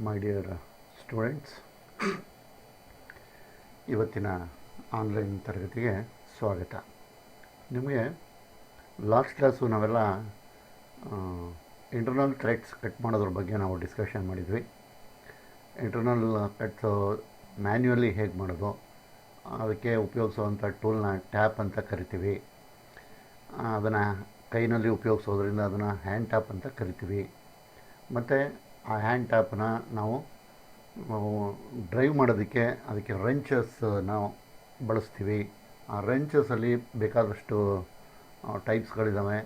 My dear students, ಇವತ್ತಿನ online ತರಗತಿಗೆ ಸ್ವಾಗತ. ನಿಮಗೆ ಲಾಸ್ಟ್ ಕ್ಲಾಸು ನಾವೆಲ್ಲ ಇಂಟರ್ನಲ್ ಥ್ರೆಡ್ಸ್ ಕಟ್ ಮಾಡೋದ್ರ ಬಗ್ಗೆ ನಾವು ಡಿಸ್ಕಷನ್ ಮಾಡಿದ್ವಿ. ಇಂಟರ್ನಲ್ ಕಟ್ಸು ಮ್ಯಾನ್ಯುವಲಿ ಹೇಗೆ ಮಾಡೋದು, ಅದಕ್ಕೆ ಉಪಯೋಗಿಸುವಂಥ ಟೂಲ್ನ ಟ್ಯಾಪ್ ಅಂತ ಕರಿತೀವಿ. ಅದನ್ನು ಕೈನಲ್ಲಿ ಉಪಯೋಗಿಸೋದ್ರಿಂದ ಅದನ್ನು ಹ್ಯಾಂಡ್ ಟ್ಯಾಪ್ ಅಂತ ಕರಿತೀವಿ. ಮತ್ತು ಆ ಹ್ಯಾಂಡ್ ಟ್ಯಾಪನ್ನ ನಾವು ಡ್ರೈವ್ ಮಾಡೋದಕ್ಕೆ ಅದಕ್ಕೆ ರೆಂಚಸ್ ನಾವು ಬಳಸ್ತೀವಿ. ಆ ರೆಂಚಸಲ್ಲಿ ಬೇಕಾದಷ್ಟು ಟೈಪ್ಸ್ಗಳಿದ್ದಾವೆ.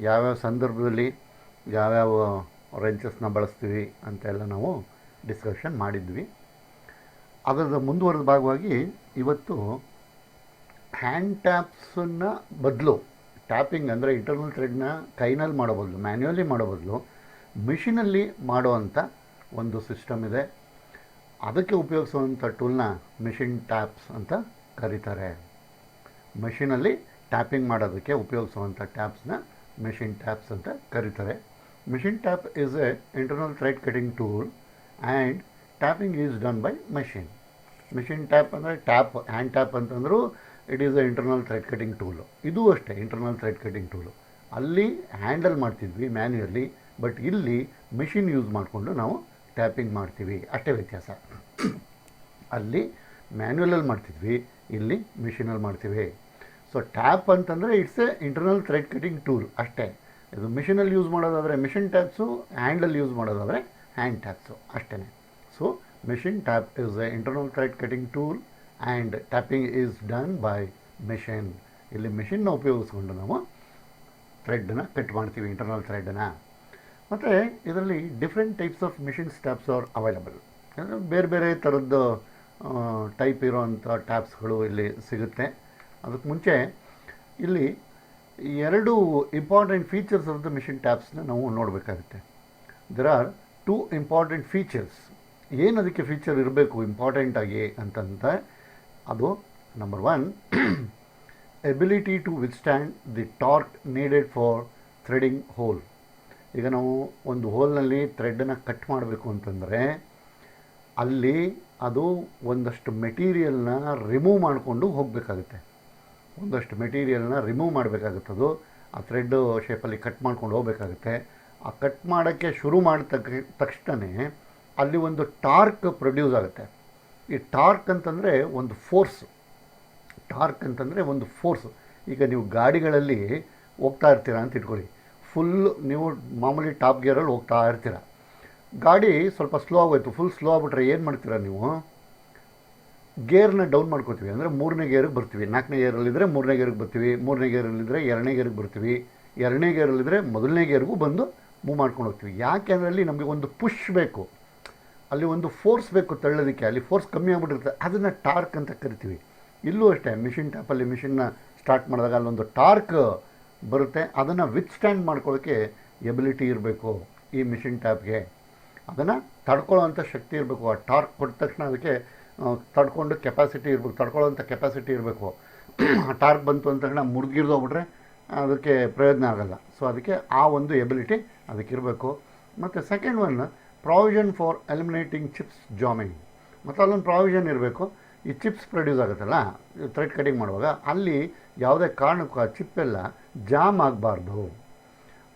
ಯಾವ್ಯಾವ ಸಂದರ್ಭದಲ್ಲಿ ಯಾವ್ಯಾವ ರೆಂಚಸ್ನ ಬಳಸ್ತೀವಿ ಅಂತೆಲ್ಲ ನಾವು ಡಿಸ್ಕಷನ್ ಮಾಡಿದ್ವಿ. ಅದರ ಮುಂದುವರೆದ ಭಾಗವಾಗಿ ಇವತ್ತು ಹ್ಯಾಂಡ್ ಟ್ಯಾಪ್ಸನ್ನು ಬದಲು ಟ್ಯಾಪಿಂಗ್ ಅಂದರೆ ಇಂಟರ್ನಲ್ ಥ್ರೆಡ್ನ ಕೈನಲ್ಲಿ ಮಾಡೋ ಬದಲು, ಮ್ಯಾನ್ಯುವಲಿ ಮಾಡೋ ಬದಲು ಮಿಷಿನಲ್ಲಿ ಮಾಡುವಂಥ ಒಂದು ಸಿಸ್ಟಮ್ ಇದೆ. ಅದಕ್ಕೆ ಉಪಯೋಗಿಸುವಂಥ ಟೂಲ್ನ ಮಿಷಿನ್ ಟ್ಯಾಪ್ಸ್ ಅಂತ ಕರೀತಾರೆ. ಮಿಷಿನಲ್ಲಿ ಟ್ಯಾಪಿಂಗ್ ಮಾಡೋದಕ್ಕೆ ಉಪಯೋಗಿಸುವಂಥ ಟ್ಯಾಪ್ಸ್ನ ಮಿಷಿನ್ ಟ್ಯಾಪ್ಸ್ ಅಂತ ಕರೀತಾರೆ. Machine tap is A internal thread cutting tool and tapping is done by machine. Machine tap ಅಂದರೆ ಟ್ಯಾಪ್, ಹ್ಯಾಂಡ್ ಟ್ಯಾಪ್ ಅಂತಂದರೂ it is A internal thread cutting tool. ಇದೂ ಅಷ್ಟೇ internal thread cutting tool. ಅಲ್ಲಿ handle ಮಾಡ್ತಿದ್ವಿ manually, but ಇಲ್ಲಿ machine use ಮಾಡಿಕೊಂಡು ನಾವು tapping ಮಾಡ್ತೀವಿ, ಅಷ್ಟೇ ವ್ಯತ್ಯಾಸ. ಅಲ್ಲಿ ಮ್ಯಾನ್ಯುವಲಲ್ಲಿ ಮಾಡ್ತಿದ್ವಿ, ಇಲ್ಲಿ ಮಿಷಿನಲ್ಲಿ ಮಾಡ್ತೀವಿ. ಸೊ ಟ್ಯಾಪ್ ಅಂತಂದರೆ it's A internal thread cutting tool ಅಷ್ಟೇ. ಇದು ಮಿಷಿನಲ್ಲಿ ಯೂಸ್ ಮಾಡೋದಾದರೆ ಮಿಷಿನ್ ಟ್ಯಾಪ್ಸು, ಹ್ಯಾಂಡಲ್ಲಿ ಯೂಸ್ ಮಾಡೋದಾದರೆ ಹ್ಯಾಂಡ್ ಟ್ಯಾಪ್ಸು ಅಷ್ಟೇ. So machine tap is A internal thread cutting tool and tapping is done by machine. ಇಲ್ಲಿ ಮಿಷಿನ್ನ ಉಪಯೋಗಿಸ್ಕೊಂಡು ನಾವು ಥ್ರೆಡ್ನ ಕಟ್ ಮಾಡ್ತೀವಿ, ಇಂಟರ್ನಲ್ ಥ್ರೆಡ್ನ. ಮತ್ತು ಇದರಲ್ಲಿ different types of machines taps are available. ಅಂದರೆ ಬೇರೆ ಬೇರೆ ಥರದ್ದು ಟೈಪ್ ಇರೋವಂಥ ಟ್ಯಾಪ್ಸ್ಗಳು ಇಲ್ಲಿ ಸಿಗುತ್ತೆ. ಅದಕ್ಕೆ ಮುಂಚೆ ಇಲ್ಲಿ ಎರಡು important features of the machine ಟ್ಯಾಪ್ಸ್ನ ನಾವು ನೋಡಬೇಕಾಗುತ್ತೆ. There are 2 important features. ಏನು ಅದಕ್ಕೆ ಫೀಚರ್ ಇರಬೇಕು ಇಂಪಾರ್ಟೆಂಟಾಗಿ ಅಂತಂದರೆ ಅದು number 1, ability to withstand the torque needed for threading hole. ಈಗ ನಾವು ಒಂದು ಹೋಲ್ನಲ್ಲಿ ಥ್ರೆಡ್ಡನ್ನು ಕಟ್ ಮಾಡಬೇಕು ಅಂತಂದರೆ ಅಲ್ಲಿ ಅದು ಒಂದಷ್ಟು ಮೆಟೀರಿಯಲ್ನ ರಿಮೂವ್ ಮಾಡಿಕೊಂಡು ಹೋಗಬೇಕಾಗುತ್ತೆ. ಒಂದಷ್ಟು ಮೆಟೀರಿಯಲ್ನ ರಿಮೂವ್ ಮಾಡಬೇಕಾಗುತ್ತದು. ಆ ಥ್ರೆಡ್ಡು ಶೇಪಲ್ಲಿ ಕಟ್ ಮಾಡ್ಕೊಂಡು ಹೋಗಬೇಕಾಗುತ್ತೆ. ಆ ಕಟ್ ಮಾಡೋಕ್ಕೆ ಶುರು ಮಾಡಿದ ತಕ್ಷಣ ಅಲ್ಲಿ ಒಂದು ಟಾರ್ಕ್ ಪ್ರೊಡ್ಯೂಸ್ ಆಗುತ್ತೆ. ಈ ಟಾರ್ಕ್ ಅಂತಂದರೆ ಒಂದು ಫೋರ್ಸು. ಟಾರ್ಕ್ ಅಂತಂದರೆ ಒಂದು ಫೋರ್ಸು. ಈಗ ನೀವು ಗಾಡಿಗಳಲ್ಲಿ ಹೋಗ್ತಾ ಇರ್ತೀರ ಅಂತ ಇಟ್ಕೊಳ್ಳಿ. ನೀವು ಮಾಮೂಲಿ ಟಾಪ್ ಗೇರಲ್ಲಿ ಹೋಗ್ತಾ ಇರ್ತೀರ. ಗಾಡಿ ಸ್ವಲ್ಪ ಸ್ಲೋ ಆಗೋಯ್ತು, ಫುಲ್ ಸ್ಲೋ ಆಗಿಬಿಟ್ರೆ ಏನು ಮಾಡ್ತೀರಾ ನೀವು? ಗೇರ್ನ ಡೌನ್ ಮಾಡ್ಕೋತೀವಿ. ಅಂದರೆ 3ನೇ ಗೇರಿಗೆ ಬರ್ತೀವಿ. 4ನೇ ಗೇರಲ್ಲಿದ್ದರೆ 3ನೇ ಗೇರಿಗೆ ಬರ್ತೀವಿ, 3ನೇ ಗೇರಲ್ಲಿದ್ದರೆ 2ನೇ ಗೇರಿಗೆ ಬರ್ತೀವಿ, 2ನೇ ಗೇರಲ್ಲಿದ್ದರೆ 1ನೇ ಗೇರ್ಗೂ ಬಂದು ಮೂವ್ ಮಾಡ್ಕೊಂಡು ಹೋಗ್ತೀವಿ. ಯಾಕೆಂದರೆ ಅಲ್ಲಿ ನಮಗೆ ಒಂದು ಪುಷ್ ಬೇಕು, ಅಲ್ಲಿ ಒಂದು ಫೋರ್ಸ್ ಬೇಕು ತಳ್ಳೋದಕ್ಕೆ. ಅಲ್ಲಿ ಫೋರ್ಸ್ ಕಮ್ಮಿ ಆಗಿಬಿಟ್ಟಿರುತ್ತೆ, ಅದನ್ನು ಟಾರ್ಕ್ ಅಂತ ಕರಿತೀವಿ. ಇಲ್ಲೂ ಅಷ್ಟೇ ಮಿಷಿನ್ ಟ್ಯಾಪಲ್ಲಿ ಮಿಷಿನ್ನ ಸ್ಟಾರ್ಟ್ ಮಾಡಿದಾಗ ಅಲ್ಲೊಂದು ಟಾರ್ಕ್ ಬರುತ್ತೆ. ಅದನ್ನು ವಿತ್ಸ್ಟ್ಯಾಂಡ್ ಮಾಡ್ಕೊಳ್ಳೋಕ್ಕೆ ಎಬಿಲಿಟಿ ಇರಬೇಕು ಈ ಮಿಷಿನ್ ಟ್ಯಾಪ್ಗೆ. ಅದನ್ನು ತಡ್ಕೊಳ್ಳೋವಂಥ ಶಕ್ತಿ ಇರಬೇಕು. ಆ ಟಾರ್ಕ್ ಕೊಟ್ಟ ತಕ್ಷಣ ಅದಕ್ಕೆ ತಡ್ಕೊಂಡು ಕೆಪಾಸಿಟಿ ಇರಬೇಕು, ತಡ್ಕೊಳ್ಳೋವಂಥ ಕೆಪಾಸಿಟಿ ಇರಬೇಕು. ಆ ಟಾರ್ಕ್ ಬಂತು ಅಂತ ತಕ್ಷಣ ಮುರಿಗಿರ್ದೋಗ್ಬಿಟ್ರೆ ಅದಕ್ಕೆ ಪ್ರಯೋಜನ ಆಗೋಲ್ಲ. ಸೊ ಅದಕ್ಕೆ ಆ ಒಂದು ಎಬಿಲಿಟಿ ಅದಕ್ಕಿರಬೇಕು. ಮತ್ತು second one, provision for eliminating chips jamming. ಮತ್ತು ಅಲ್ಲೊಂದು ಪ್ರಾವಿಷನ್ ಇರಬೇಕು. ಈ ಚಿಪ್ಸ್ ಪ್ರೊಡ್ಯೂಸ್ ಆಗುತ್ತಲ್ಲ ಥ್ರೆಡ್ ಕಟಿಂಗ್ ಮಾಡುವಾಗ, ಅಲ್ಲಿ ಯಾವುದೇ ಕಾರಣಕ್ಕೂ ಆ ಚಿಪ್ಪೆಲ್ಲ ಜಾಮ್ ಆಗಬಾರ್ದು.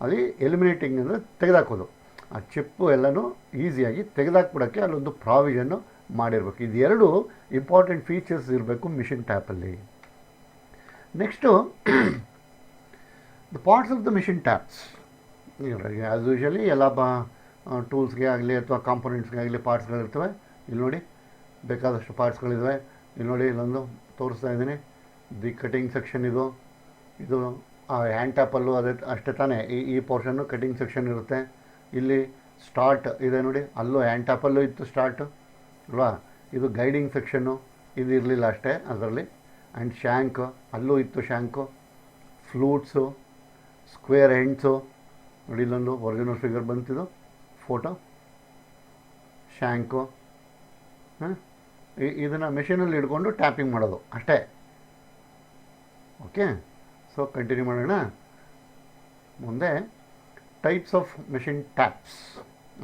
ಅಲ್ಲಿ ಎಲಿಮಿನೇಟಿಂಗ್ ಅಂದರೆ ತೆಗೆದಾಕೋದು. ಆ ಚಿಪ್ಪು ಎಲ್ಲನೂ ಈಸಿಯಾಗಿ ತೆಗೆದಾಕ್ಬಿಡೋಕ್ಕೆ ಅಲ್ಲೊಂದು ಪ್ರಾವಿಷನ್ನು ಮಾಡಿರಬೇಕು. ಇದು 2 ಇಂಪಾರ್ಟೆಂಟ್ ಫೀಚರ್ಸ್ ಇರಬೇಕು ಮಿಷಿನ್ ಟ್ಯಾಪಲ್ಲಿ. Next the parts of the machine taps. As usually ಎಲ್ಲ ಟೂಲ್ಸ್ಗೆ ಆಗಲಿ ಅಥವಾ ಕಾಂಪೊನೆಂಟ್ಸ್ಗೆ ಆಗಲಿ ಪಾರ್ಟ್ಸ್ಗಳಿರ್ತವೆ. ಇಲ್ಲಿ ನೋಡಿ ಬೇಕಾದಷ್ಟು ಪಾರ್ಟ್ಸ್ಗಳಿದ್ದಾವೆ. ಇಲ್ಲಿ ನೋಡಿ ಇಲ್ಲೊಂದು ತೋರಿಸ್ತಾ ಇದ್ದೀನಿ. ದಿ ಕಟಿಂಗ್ ಸೆಕ್ಷನ್ ಇದು ಹ್ಯಾಂಡ್ ಟ್ಯಾಪಲ್ಲೂ ಅಷ್ಟೇ ತಾನೇ. ಈ ಪೋರ್ಷನ್ನು ಕಟಿಂಗ್ ಸೆಕ್ಷನ್ ಇರುತ್ತೆ. ಇಲ್ಲಿ ಸ್ಟಾರ್ಟ್ ಇದೆ ನೋಡಿ, ಅಲ್ಲೂ ಹ್ಯಾಂಡ್ ಟ್ಯಾಪಲ್ಲೂ ಇತ್ತು ಸ್ಟಾರ್ಟ್ ಅಲ್ವಾ. ಇದು ಗೈಡಿಂಗ್ ಸೆಕ್ಷನ್ನು, ಇದು ಇರಲಿಲ್ಲ ಅಷ್ಟೇ ಅದರಲ್ಲಿ. ಆ್ಯಂಡ್ ಶ್ಯಾಂಕ್, ಅಲ್ಲೂ ಇತ್ತು ಶ್ಯಾಂಕು. ಫ್ಲೂಟ್ಸು, ಸ್ಕ್ವೇರ್ ಎಂಡ್ಸು ನೋಡಿ, ಇಲ್ಲೊಂದು ಒರಿಜಿನಲ್ ಫಿಗರ್ ಬಂತಿದ್ದು ಫೋಟೋ. ಶ್ಯಾಂಕು, ಇದನ್ನು ಮೆಷಿನಲ್ಲಿ ಹಿಡ್ಕೊಂಡು ಟ್ಯಾಪಿಂಗ್ ಮಾಡೋದು ಅಷ್ಟೇ. ಓಕೆ, ಸೊ ಕಂಟಿನ್ಯೂ ಮಾಡೋಣ. ಮುಂದೆ ಟೈಪ್ಸ್ ಆಫ್ ಮೆಷಿನ್ ಟ್ಯಾಪ್ಸ್.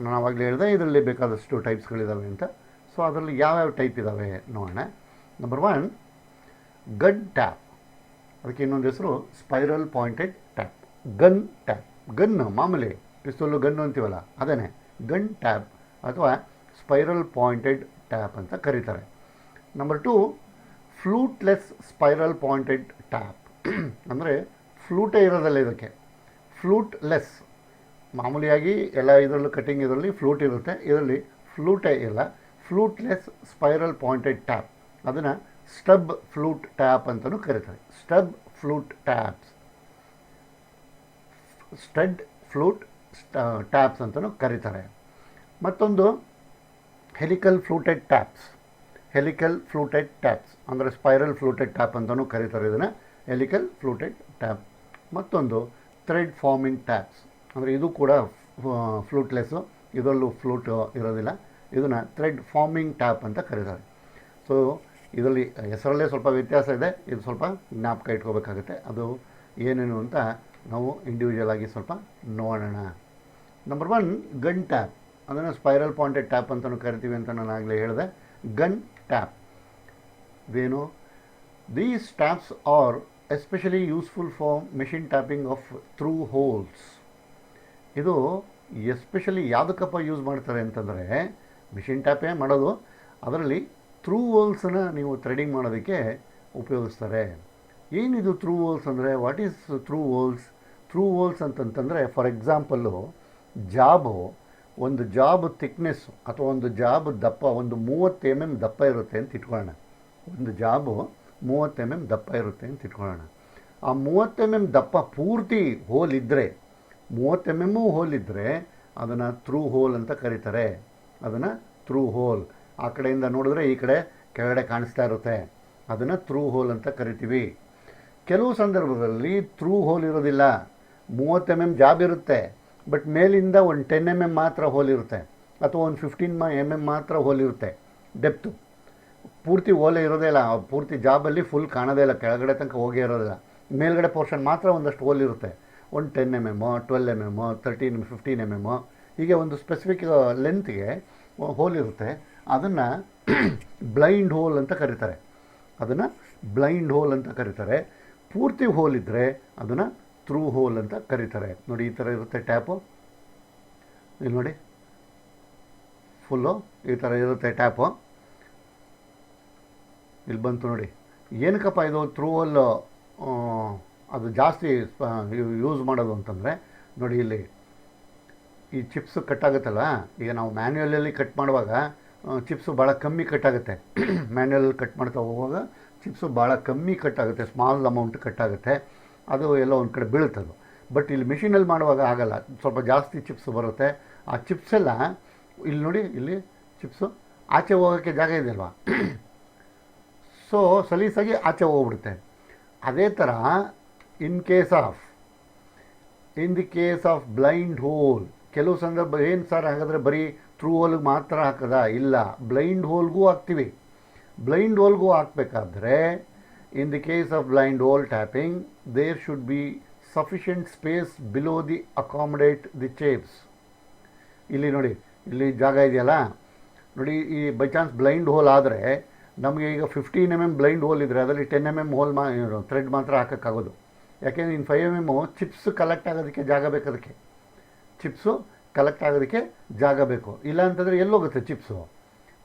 ನಾನು ಆವಾಗಲೇ ಹೇಳಿದೆ ಇದರಲ್ಲಿ ಬೇಕಾದಷ್ಟು ಟೈಪ್ಸ್ಗಳಿದ್ದಾವೆ ಅಂತ. ಸೊ ಅದರಲ್ಲಿ ಯಾವ್ಯಾವ ಟೈಪ್ ಇದ್ದಾವೆ ನೋಡೋಣ. ನಂಬರ್ 1 ಗನ್ ಟ್ಯಾಪ್, ಅದಕ್ಕೆ ಇನ್ನೊಂದು ಹೆಸರು spiral pointed tap. Gun tap, gun ಮಾಮೂಲಿ ಪಿಸ್ತೂಲು ಗನ್ನು ಅಂತೀವಲ್ಲ ಅದೇ ಗನ್ ಟ್ಯಾಪ್ ಅಥವಾ ಸ್ಪೈರಲ್ ಪಾಯಿಂಟೆಡ್ ಟ್ಯಾಪ್ ಅಂತ ಕರೀತಾರೆ. Number 2 fluteless spiral pointed tap. ಅಂದರೆ ಫ್ಲೂಟೇ ಇರೋದಲ್ಲ ಇದಕ್ಕೆ, ಫ್ಲೂಟ್ಲೆಸ್. ಮಾಮೂಲಿಯಾಗಿ ಎಲ್ಲ ಇದರಲ್ಲೂ ಕಟ್ಟಿಂಗ್ ಇದರಲ್ಲಿ ಫ್ಲೂಟ್ ಇರುತ್ತೆ, ಇದರಲ್ಲಿ ಫ್ಲೂಟೇ ಇಲ್ಲ. ಫ್ಲೂಟ್ಲೆಸ್ ಸ್ಪೈರಲ್ ಪಾಯಿಂಟೆಡ್ ಟ್ಯಾಪ್, ಅದನ್ನು ಸ್ಟಬ್ ಫ್ಲೂಟ್ ಟ್ಯಾಪ್ ಅಂತಲೂ ಕರೀತಾರೆ. Stub flute taps, stud flute taps ಅಂತಲೂ ಕರೀತಾರೆ. ಮತ್ತೊಂದು helical fluted taps. Helical fluted taps ಅಂದರೆ ಸ್ಪೈರಲ್ ಫ್ಲೂಟೆಡ್ ಟ್ಯಾಪ್ ಅಂತಲೂ ಕರೀತಾರೆ ಇದನ್ನು, ಹೆಲಿಕಲ್ ಫ್ಲೂಟೆಡ್ ಟ್ಯಾಪ್. ಮತ್ತೊಂದು ಥ್ರೆಡ್ ಫಾರ್ಮಿಂಗ್ ಟ್ಯಾಪ್ಸ್, ಅಂದರೆ ಇದು ಕೂಡ ಫ್ಲೂಟ್ಲೆಸ್ಸು, ಇದರಲ್ಲೂ ಫ್ಲೂಟ್ ಇರೋದಿಲ್ಲ. ಇದನ್ನು ಥ್ರೆಡ್ ಫಾರ್ಮಿಂಗ್ ಟ್ಯಾಪ್ ಅಂತ ಕರೀತಾರೆ. ಸೊ ಇದರಲ್ಲಿ ಹೆಸರಲ್ಲೇ ಸ್ವಲ್ಪ ವ್ಯತ್ಯಾಸ ಇದೆ, ಇದು ಸ್ವಲ್ಪ ಜ್ಞಾಪಕ ಇಟ್ಕೋಬೇಕಾಗುತ್ತೆ. ಅದು ಏನೇನು ಅಂತ ನಾವು ಇಂಡಿವಿಜುವಲ್ ಆಗಿ ಸ್ವಲ್ಪ ನೋಡೋಣ. ನಂಬರ್ 1 ಗನ್ ಟ್ಯಾಪ್, ಅದನ್ನು ಸ್ಪೈರಲ್ ಪಾಯಿಂಟೆಡ್ ಟ್ಯಾಪ್ ಅಂತಲೂ ಕರಿತೀವಿ ಅಂತ ನಾನು ಆಗಲೇ ಹೇಳಿದೆ. ಗನ್ ಟ್ಯಾಪ್ ಇದೇನು? These taps are especially useful for machine tapping of through holes. ಇದು ಎಸ್ಪೆಷಲಿ ಯಾವುದಕ್ಕಪ್ಪ ಯೂಸ್ ಮಾಡ್ತಾರೆ ಅಂತಂದರೆ ಮಿಷಿನ್ ಟ್ಯಾಪೇ ಮಾಡೋದು, ಅದರಲ್ಲಿ ಥ್ರೂ ಹೋಲ್ಸನ್ನು ನೀವು ಥ್ರೆಡಿಂಗ್ ಮಾಡೋದಕ್ಕೆ ಉಪಯೋಗಿಸ್ತಾರೆ. ಏನಿದು ಥ್ರೂ ಹೋಲ್ಸ್ ಅಂದರೆ? What is through holes? Through holes ಅಂತಂತಂದರೆ ಫಾರ್ ಎಕ್ಸಾಂಪಲ್ಲು ಒಂದು ಜಾಬ್ ಥಿಕ್ನೆಸ್ಸು ಅಥವಾ ಒಂದು ಜಾಬ್ ದಪ್ಪ ಒಂದು 30 mm ದಪ್ಪ ಇರುತ್ತೆ ಅಂತ ಇಟ್ಕೊಳ್ಳೋಣ. ಒಂದು ಜಾಬು 30 mm ದಪ್ಪ ಇರುತ್ತೆ ಅಂತ ಇಟ್ಕೊಳ್ಳೋಣ. ಆ 30 mm ದಪ್ಪ ಪೂರ್ತಿ ಹೋಲ್ ಇದ್ದರೆ, 30 mm ಹೋಲ್ ಇದ್ದರೆ ಅದನ್ನು ಥ್ರೂ ಹೋಲ್ ಅಂತ ಕರೀತಾರೆ. ಅದನ್ನು ಥ್ರೂ ಹೋಲ್, ಆ ಕಡೆಯಿಂದ ನೋಡಿದ್ರೆ ಈ ಕಡೆ ಕೆಳಗಡೆ ಕಾಣಿಸ್ತಾ ಇರುತ್ತೆ, ಅದನ್ನು ಥ್ರೂ ಹೋಲ್ ಅಂತ ಕರಿತೀವಿ. ಕೆಲವು ಸಂದರ್ಭದಲ್ಲಿ ಥ್ರೂ ಹೋಲ್ ಇರೋದಿಲ್ಲ, 30 mm ಜಾಬ್ ಇರುತ್ತೆ, ಬಟ್ ಮೇಲಿಂದ ಒಂದು 10 mm ಮಾತ್ರ ಹೋಲ್ ಇರುತ್ತೆ, ಅಥವಾ ಒಂದು 15 mm ಮಾತ್ರ ಹೋಲ್ ಇರುತ್ತೆ. ಡೆಪ್ತು ಪೂರ್ತಿ ಹೋಲೇ ಇರೋದೇ ಇಲ್ಲ, ಪೂರ್ತಿ ಜಾಬಲ್ಲಿ ಫುಲ್ ಕಾಣೋದೇ ಇಲ್ಲ, ಕೆಳಗಡೆ ತನಕ ಹೋಗೇ ಇರೋದಿಲ್ಲ, ಮೇಲ್ಗಡೆ ಪೋರ್ಷನ್ ಮಾತ್ರ ಒಂದಷ್ಟು ಹೋಲ್ ಇರುತ್ತೆ. ಒಂದು 10 mm, 12 mm, 13 15 mm ಹೀಗೆ ಒಂದು ಸ್ಪೆಸಿಫಿಕ್ ಲೆಂತ್ಗೆ ಹೋಲ್ ಇರುತ್ತೆ. ಅದನ್ನು ಬ್ಲೈಂಡ್ ಹೋಲ್ ಅಂತ ಕರೀತಾರೆ. ಅದನ್ನು ಬ್ಲೈಂಡ್ ಹೋಲ್ ಅಂತ ಕರೀತಾರೆ. ಪೂರ್ತಿ ಹೋಲ್ ಇದ್ದರೆ ಅದನ್ನು ಥ್ರೂ ಹೋಲ್ ಅಂತ ಕರೀತಾರೆ. ನೋಡಿ ಈ ಥರ ಇರುತ್ತೆ ಟ್ಯಾಪು, ಇಲ್ಲಿ ನೋಡಿ ಫುಲ್ಲು ಈ ಥರ ಇರುತ್ತೆ ಟ್ಯಾಪು. ಇಲ್ಲಿ ಬಂತು ನೋಡಿ. ಏನಕ್ಕಪ್ಪ ಇದು ಥ್ರೂ ಹೋಲ್ ಅದು ಜಾಸ್ತಿ ಯೂಸ್ ಮಾಡೋದು ಅಂತಂದರೆ, ನೋಡಿ ಇಲ್ಲಿ ಈ ಚಿಪ್ಸು ಕಟ್ಟಾಗುತ್ತಲ್ಲ, ಈಗ ನಾವು ಮ್ಯಾನ್ಯುವಲಲ್ಲಿ ಕಟ್ ಮಾಡುವಾಗ ಚಿಪ್ಸು ಭಾಳ ಕಮ್ಮಿ ಕಟ್ಟಾಗುತ್ತೆ. ಮ್ಯಾನ್ಯುವಲಲ್ಲಿ ಕಟ್ ಮಾಡ್ತಾ ಹೋಗುವಾಗ ಚಿಪ್ಸು ಭಾಳ ಕಮ್ಮಿ ಕಟ್ಟಾಗುತ್ತೆ, ಸ್ಮಾಲ್ ಅಮೌಂಟ್ ಕಟ್ಟಾಗುತ್ತೆ, ಅದು ಎಲ್ಲೋ ಒಂದು ಕಡೆ ಬೀಳುತ್ತದು. ಬಟ್ ಇಲ್ಲಿ ಮಿಷಿನಲ್ಲಿ ಮಾಡುವಾಗ ಆಗಲ್ಲ, ಸ್ವಲ್ಪ ಜಾಸ್ತಿ ಚಿಪ್ಸ್ ಬರುತ್ತೆ. ಆ ಚಿಪ್ಸೆಲ್ಲ ಇಲ್ಲಿ ನೋಡಿ, ಇಲ್ಲಿ ಚಿಪ್ಸು ಆಚೆ ಹೋಗೋಕ್ಕೆ ಜಾಗ ಇದೆಯಲ್ವಾ, ಸೊ ಸಲೀಸಾಗಿ ಆಚೆ ಹೋಗ್ಬಿಡುತ್ತೆ. ಅದೇ ಥರ in the case of blind hole, ಕೆಲವು ಸಂದರ್ಭ ಏನು ಸರ್ ಹಾಗಾದರೆ ಬರೀ ಥ್ರೂ ಹೋಲ್ಗೆ ಮಾತ್ರ ಹಾಕೋದಾ? ಇಲ್ಲ, ಬ್ಲೈಂಡ್ ಹೋಲ್ಗೂ ಹಾಕ್ತೀವಿ. ಬ್ಲೈಂಡ್ ಹೋಲ್ಗೂ ಹಾಕಬೇಕಾದ್ರೆ in the case of blind hole tapping there should be sufficient space below the accommodate the chips. ಇಲ್ಲಿ ನೋಡಿ, ಇಲ್ಲಿ ಜಾಗ ಇದೆಯಲ್ಲ ನೋಡಿ, ಈ ಬೈ ಚಾನ್ಸ್ ಬ್ಲೈಂಡ್ ಹೋಲ್ ಆದರೆ ನಮಗೆ ಈಗ 15 mm ಬ್ಲೈಂಡ್ ಹೋಲ್ ಇದ್ದರೆ ಅದರಲ್ಲಿ 10 mm ಹೋಲ್ ಥ್ರೆಡ್ ಮಾತ್ರ ಹಾಕೋಕ್ಕಾಗೋದು. ಯಾಕೆಂದರೆ ಇನ್ನು 5 mm ಚಿಪ್ಸ್ ಕಲೆಕ್ಟ್ ಆಗೋದಕ್ಕೆ ಜಾಗ ಬೇಕು, ಅದಕ್ಕೆ ಚಿಪ್ಸು ಕಲೆಕ್ಟ್ ಆಗೋದಕ್ಕೆ ಜಾಗ ಬೇಕು. ಇಲ್ಲ ಅಂತಂದರೆ ಎಲ್ಲೋಗುತ್ತೆ ಚಿಪ್ಸು?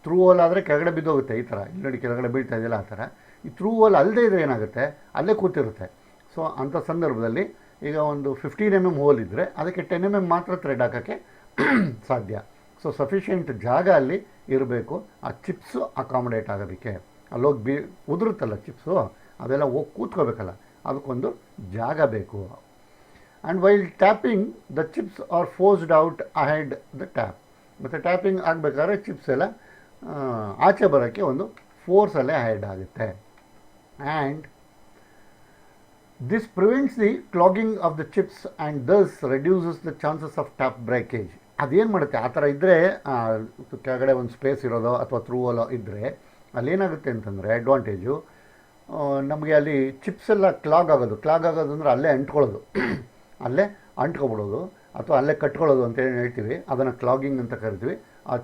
ಥ್ರೂ ಹೋಲ್ ಆದರೆ ಕೆಳಗಡೆ ಬಿದ್ದೋಗುತ್ತೆ, ಈ ಥರ ಇಲ್ಲಿ ನೋಡಿ ಕೆಳಗಡೆ ಬೀಳ್ತಾ ಇದೆಯಲ್ಲ ಆ ಥರ. ಈ ಥ್ರೂ ಹೋಲ್ ಅಲ್ಲದೆ ಇದ್ದರೆ ಏನಾಗುತ್ತೆ, ಅಲ್ಲೇ ಕೂತಿರುತ್ತೆ. ಸೊ ಅಂಥ ಸಂದರ್ಭದಲ್ಲಿ ಈಗ ಒಂದು 15 mm ಹೋಲ್ ಇದ್ದರೆ ಅದಕ್ಕೆ 10 mm ಮಾತ್ರ ಥ್ರೆಡ್ ಹಾಕೋಕ್ಕೆ ಸಾಧ್ಯ. ಸೊ ಸಫಿಷಿಯೆಂಟ್ ಜಾಗ ಅಲ್ಲಿ ಇರಬೇಕು ಆ ಚಿಪ್ಸು ಅಕಾಮಡೇಟ್ ಆಗೋದಕ್ಕೆ. ಅಲ್ಲೋಗಿ ಉದುರುತ್ತಲ್ಲ ಚಿಪ್ಸು, ಅದೆಲ್ಲ ಹೋಗಿ ಕೂತ್ಕೋಬೇಕಲ್ಲ, ಅದಕ್ಕೊಂದು ಜಾಗ ಬೇಕು. And while tapping the chips are forced out ahead the tap. ಮತ್ತು ಟ್ಯಾಪಿಂಗ್ ಆಗಬೇಕಾದ್ರೆ ಚಿಪ್ಸ್ ಎಲ್ಲ ಆಚೆ ಬರೋಕ್ಕೆ ಒಂದು ಫೋರ್ಸಲ್ಲೇ ಹೆಡ್ ಆಗುತ್ತೆ. And this prevents the clogging of the chips and thus reduces the chances of tap breakage. ಅದೇನು ಮಾಡುತ್ತೆ, ಆ ಥರ ಇದ್ದರೆ ಕೆಳಗಡೆ ಒಂದು ಸ್ಪೇಸ್ ಇರೋದೋ ಅಥವಾ ಥ್ರೂ ಹೋಲೋ ಇದ್ದರೆ ಅಲ್ಲೇನಾಗುತ್ತೆ ಅಂತಂದರೆ ಅಡ್ವಾಂಟೇಜು, ನಮಗೆ ಅಲ್ಲಿ ಚಿಪ್ಸ್ ಎಲ್ಲ ಕ್ಲಾಗ್ ಆಗೋದು ಅಂದರೆ ಅಲ್ಲೇ ಅಂಟ್ಕೊಳ್ಳೋದು, ಅಲ್ಲೇ ಅಂಟ್ಕೊಬಿಡೋದು. ಅಥವಾ ಅಲ್ಲೇ ಕಟ್ಕೊಳ್ಳೋದು ಅಂತ ಏನು ಹೇಳ್ತೀವಿ, ಅದನ್ನು ಕ್ಲಾಗಿಂಗ್ ಅಂತ ಕರಿತೀವಿ. ಆ